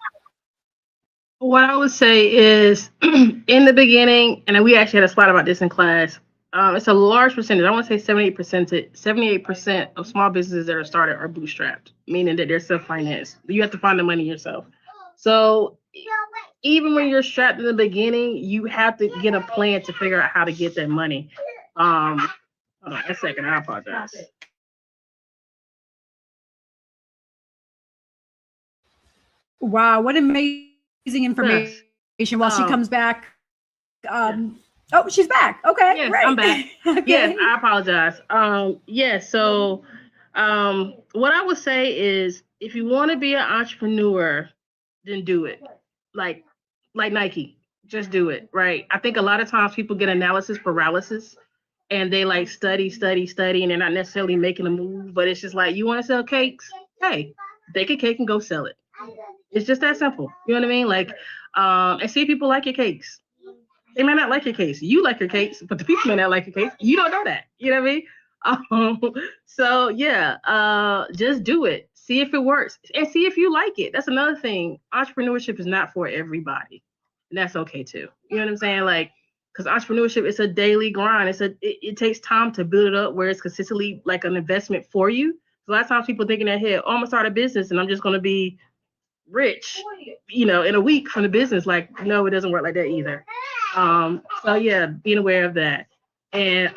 What I would say is in the beginning, and we actually had a slide about this in class, it's a large percentage. I want to say 78% of small businesses that are started are bootstrapped, meaning that they're self-financed. You have to find the money yourself. So even when you're strapped in the beginning, you have to get a plan to figure out how to get that money. Hold on a second, I apologize. Wow, what amazing information. While she comes back. Oh, she's back. Okay, yes, great. I'm back. Okay. Yes, I apologize. So what I would say is, if you want to be an entrepreneur, then do it. Like Nike, just do it, right? I think a lot of times people get analysis paralysis, and they like study, and they're not necessarily making a move. But it's just like, you want to sell cakes? Hey, bake a cake and go sell it. It's just that simple. You know what I mean? Like, and see if people like your cakes. They may not like your cakes. You like your cakes, but the people may not like your cakes. You don't know that. You know what I mean? So yeah, just do it. See if it works and see if you like it. That's another thing. Entrepreneurship is not for everybody, and that's okay too. You know what I'm saying? Like, because entrepreneurship is a daily grind. It takes time to build it up where it's consistently like an investment for you. So a lot of times people think in their head, oh, I'm gonna start a business and I'm just gonna be rich, in a week from the business. Like, no, it doesn't work like that either. So yeah, being aware of that. And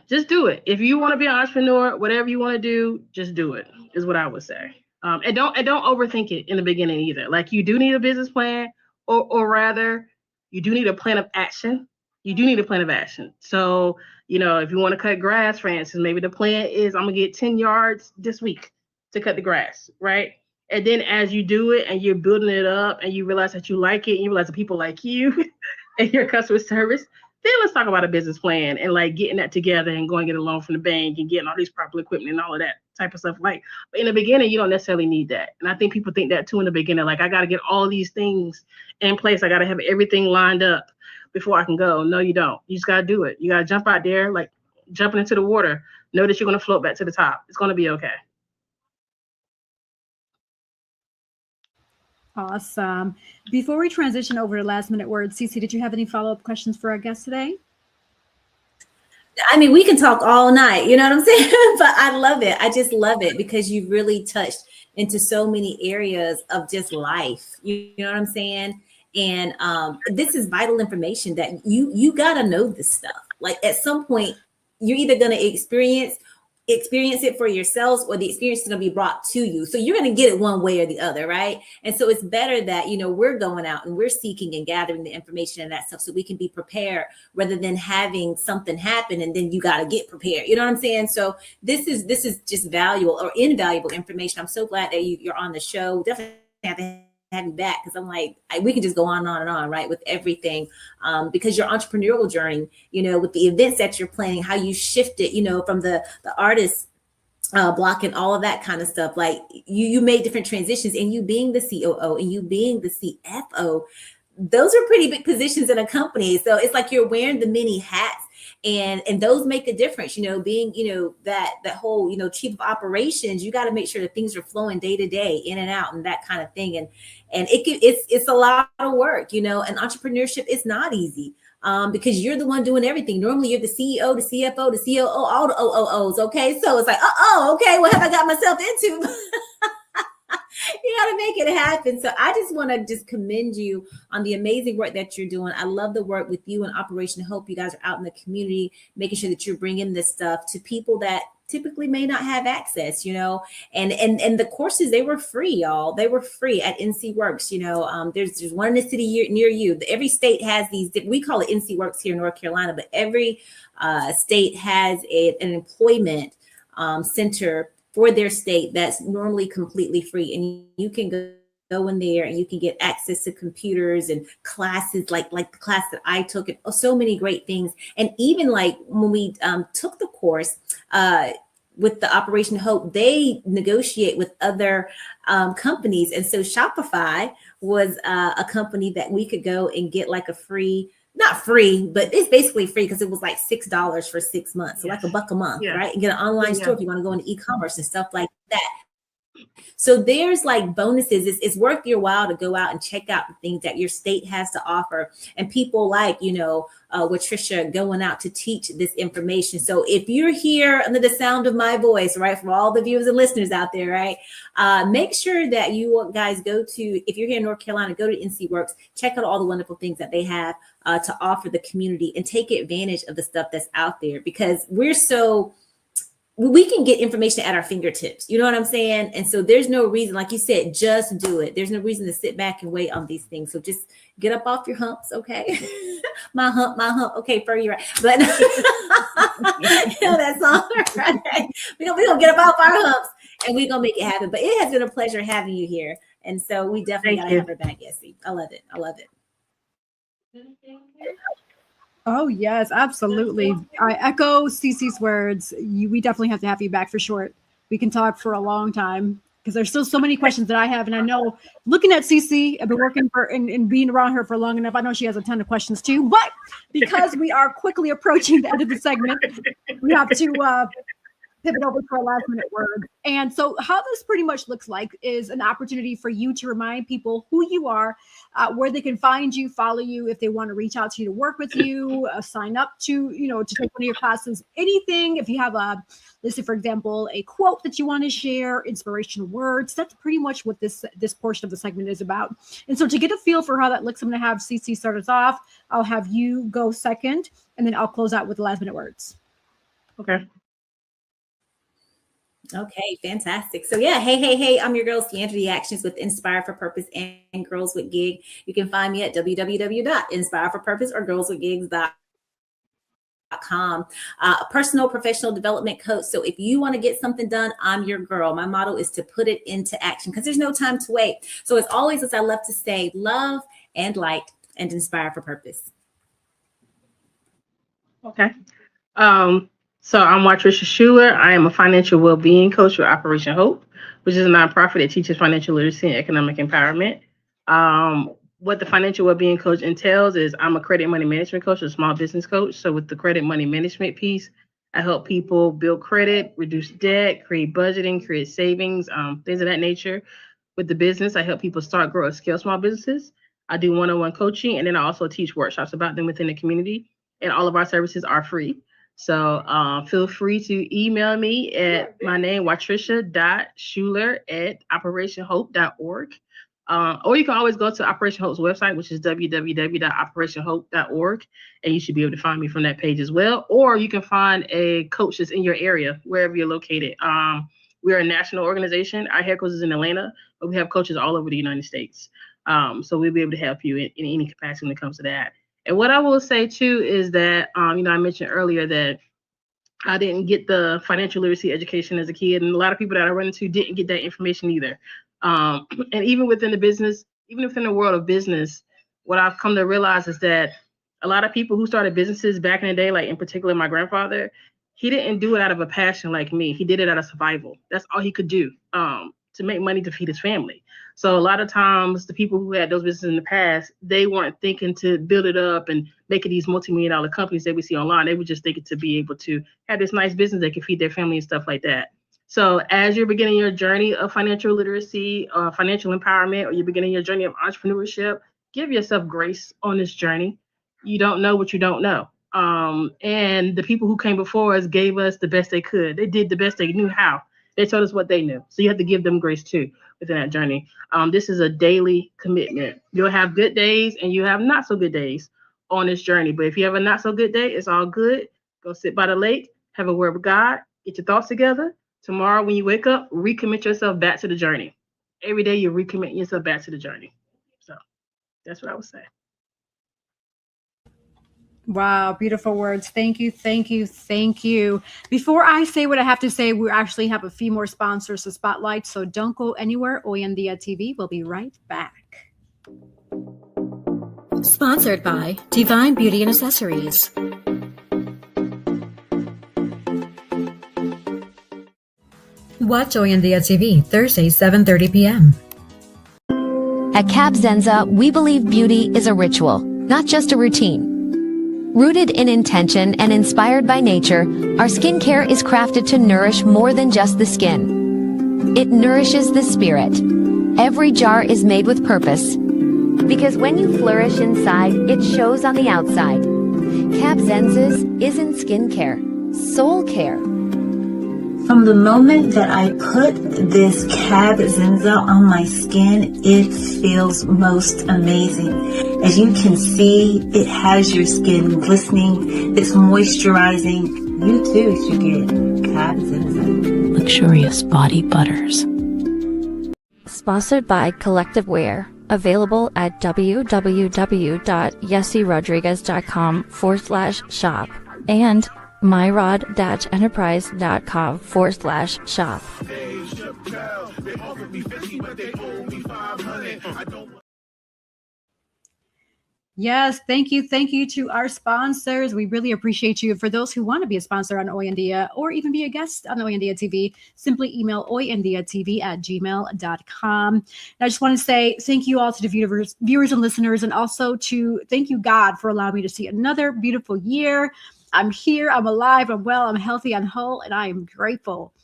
just do it. If you want to be an entrepreneur, whatever you want to do, just do it, is what I would say. And don't overthink it in the beginning either. Like, you do need a business plan, or rather, you do need a plan of action. You do need a plan of action. So, if you want to cut grass, for instance, maybe the plan is, I'm gonna get 10 yards this week to cut the grass, right? And then as you do it and you're building it up and you realize that you like it, and you realize that people like you and your customer service, then let's talk about a business plan and like getting that together and going to get a loan from the bank and getting all these proper equipment and all of that type of stuff. Like, but in the beginning, you don't necessarily need that. And I think people think that too in the beginning. Like, I got to get all these things in place. I got to have everything lined up before I can go. No, you don't. You just got to do it. You got to jump out there, like jumping into the water. Know that you're going to float back to the top. It's going to be okay. Awesome. Before we transition over to last minute words, Cece, did you have any follow-up questions for our guest today? I mean, we can talk all night, you know what I'm saying? But I love it. I just love it because you really touched into so many areas of just life. You know what I'm saying? And this is vital information that you got to know this stuff. Like, at some point, you're either going to experience experience it for yourselves, or the experience is going to be brought to you. So you're going to get it one way or the other, right? And so it's better that, we're going out and we're seeking and gathering the information and that stuff so we can be prepared, rather than having something happen and then you got to get prepared. You know what I'm saying? So this is just valuable or invaluable information. I'm so glad that you're on the show. Definitely have to have you back, because I'm like, we can just go on and on and on, right, with everything, because your entrepreneurial journey, with the events that you're planning, how you shifted, from the artist block and all of that kind of stuff. Like you made different transitions, and you being the COO and you being the CFO, those are pretty big positions in a company. So it's like you're wearing the many hats, and those make a difference, being, that whole, chief of operations. You got to make sure that things are flowing day to day, in and out, and that kind of thing. And it's a lot of work, and entrepreneurship is not easy. Because you're the one doing everything. Normally you're the CEO, the CFO, the COO, all the OOs. Okay. So it's like, okay, what have I got myself into? You got to make it happen. So I just want to just commend you on the amazing work that you're doing. I love the work with you and Operation Hope. You guys are out in the community, making sure that you're bringing this stuff to people that typically may not have access, and the courses, they were free, y'all. They were free at NC Works. There's one in the city near you. Every state has these, we call it NC Works here in North Carolina, but every state has an employment center for their state that's normally completely free. And you can go in there and you can get access to computers and classes like the class that I took, and so many great things. And even like when we took the course with the Operation Hope, they negotiate with other companies. And so Shopify was a company that we could go and get like a free, not free, but it's basically free, because it was like $6 for 6 months. So like $1 a month, right? And get an online store if you want to go into e-commerce and stuff like that. So there's like bonuses. It's worth your while to go out and check out the things that your state has to offer. And people like, Watricia going out to teach this information. So if you're here under the sound of my voice, right, for all the viewers and listeners out there, right, make sure that you guys go to, if you're here in North Carolina, go to NC Works, check out all the wonderful things that they have to offer the community, and take advantage of the stuff that's out there, because we can get information at our fingertips. You know what I'm saying? And so there's no reason, like you said, just do it. There's no reason to sit back and wait on these things. So just get up off your humps, okay? my hump. Okay, for you, right? But that's all right. We gonna get up off our humps, and we're gonna make it happen. But it has been a pleasure having you here. And so we definitely gotta have her back, Yessie. I love it. Oh, yes, absolutely. I echo Cece's words. We definitely have to have you back for sure. We can talk for a long time, because there's still so many questions that I have. And I know, looking at Cece, I've been working and being around her for long enough, I know she has a ton of questions too. But because we are quickly approaching the end of the segment, we have to pivot over to our last minute word. And so how this pretty much looks like is an opportunity for you to remind people who you are, where they can find you, follow you, if they want to reach out to you to work with you, sign up to, to take one of your classes, anything. If you have let's say, for example, a quote that you want to share, inspirational words, that's pretty much what this portion of the segment is about. And so to get a feel for how that looks, I'm going to have Cece start us off. I'll have you go second, and then I'll close out with the last minute words. Okay. Okay, fantastic. So yeah, hey, I'm your girl, Deandra the Actions with Inspire for Purpose and Girls with Gig. You can find me at www.inspireforpurpose or girlswithgigs.com. A personal professional development coach. So if you want to get something done, I'm your girl. My motto is to put it into action, because there's no time to wait. So as always, as I love to say, love and light and inspire for purpose. Okay. So I'm Watricia Shuler. I am a financial well-being coach with Operation Hope, which is a nonprofit that teaches financial literacy and economic empowerment. What the financial well-being coach entails is I'm a credit money management coach, a small business coach. So with the credit money management piece, I help people build credit, reduce debt, create budgeting, create savings, things of that nature. With the business, I help people start, grow, and scale small businesses. I do one-on-one coaching, and then I also teach workshops about them within the community. And all of our services are free. So feel free to email me at my name, watricia.shuler@operationhope.org. Or you can always go to Operation Hope's website, which is www.operationhope.org, and you should be able to find me from that page as well. Or you can find a coach that's in your area, wherever you're located. We're a national organization. Our headquarters is in Atlanta, but we have coaches all over the United States. So we'll be able to help you in any capacity when it comes to that. And what I will say too is that, I mentioned earlier that I didn't get the financial literacy education as a kid, and a lot of people that I run into didn't get that information either. And even within the business, even within the world of business, what I've come to realize is that a lot of people who started businesses back in the day, like in particular my grandfather, he didn't do it out of a passion like me. He did it out of survival. That's all he could do, to make money to feed his family. So a lot of times the people who had those businesses in the past, they weren't thinking to build it up and make it these multi-million-dollar companies that we see online. They were just thinking to be able to have this nice business that can feed their family and stuff like that. So as you're beginning your journey of financial literacy, financial empowerment, or you're beginning your journey of entrepreneurship, give yourself grace on this journey. You don't know what you don't know. And the people who came before us gave us the best they could. They did the best they knew how. They told us what they knew. So you have to give them grace too within that journey. This is a daily commitment. You'll have good days and you have not so good days on this journey. But if you have a not so good day, it's all good. Go sit by the lake, have a word with God, get your thoughts together. Tomorrow when you wake up, recommit yourself back to the journey. Every day you're recommitting yourself back to the journey. So that's what I would say. Wow, beautiful words. Thank you, thank you, thank you. Before I say what I have to say, we actually have a few more sponsors to spotlight, so don't go anywhere. Hoy en Dia TV will be right back. Sponsored by Divine Beauty and Accessories. Watch Hoy en Dia TV, Thursday, 7:30 p.m. At Cab Zenza, we believe beauty is a ritual, not just a routine. Rooted in intention and inspired by nature, our skincare is crafted to nourish more than just the skin. It nourishes the spirit. Every jar is made with purpose. Because when you flourish inside, it shows on the outside. Cab Zenza's isn't skincare, soul care. From the moment that I put this Cab Zenza on my skin, it feels most amazing. As you can see, it has your skin glistening, it's moisturizing. You too should get Cab Zenza. Luxurious body butters. Sponsored by Collective Wear. Available at www.yessirodriguez.com/shop and myrod-enterprise.com/shop. Yes, thank you. Thank you to our sponsors. We really appreciate you. For those who want to be a sponsor on Hoy en Dia or even be a guest on Hoy en Dia TV, simply email hoyendiatv@gmail.com. I just want to say thank you all to the viewers and listeners, and also to thank you, God, for allowing me to see another beautiful year. I'm here, I'm alive, I'm well, I'm healthy, I'm whole, and I am grateful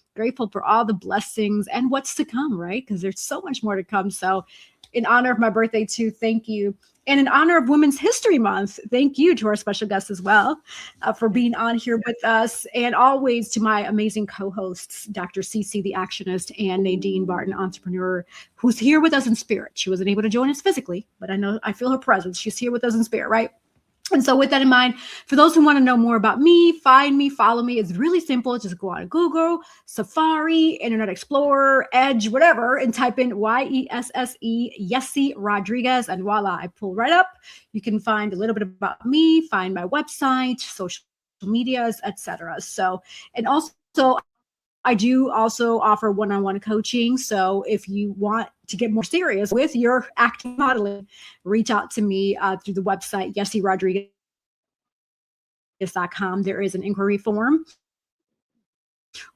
for all the blessings and what's to come, right? Because there's so much more to come. So in honor of my birthday too, thank you. And in honor of Women's History Month, thank you to our special guests as well for being on here with us. And always to my amazing co-hosts, Dr. Cece, the Actionist, and Nadine Barton, Entrepreneur, who's here with us in spirit. She wasn't able to join us physically, but I feel her presence. She's here with us in spirit, right? And so with that in mind, for those who want to know more about me, find me, follow me. It's really simple. Just go on Google, Safari, Internet Explorer, Edge, whatever, and type in YESSE, Yessie Rodriguez, and voila, I pull right up. You can find a little bit about me, find my website, social medias, etc. So, and also, I do also offer one-on-one coaching. So if you want to get more serious with your acting modeling, reach out to me through the website, yessierodriguez.com. There is an inquiry form,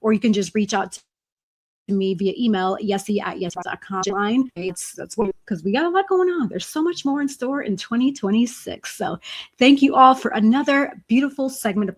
or you can just reach out to me via email, yessie@yessie.com. That's because we got a lot going on. There's so much more in store in 2026. So thank you all for another beautiful segment of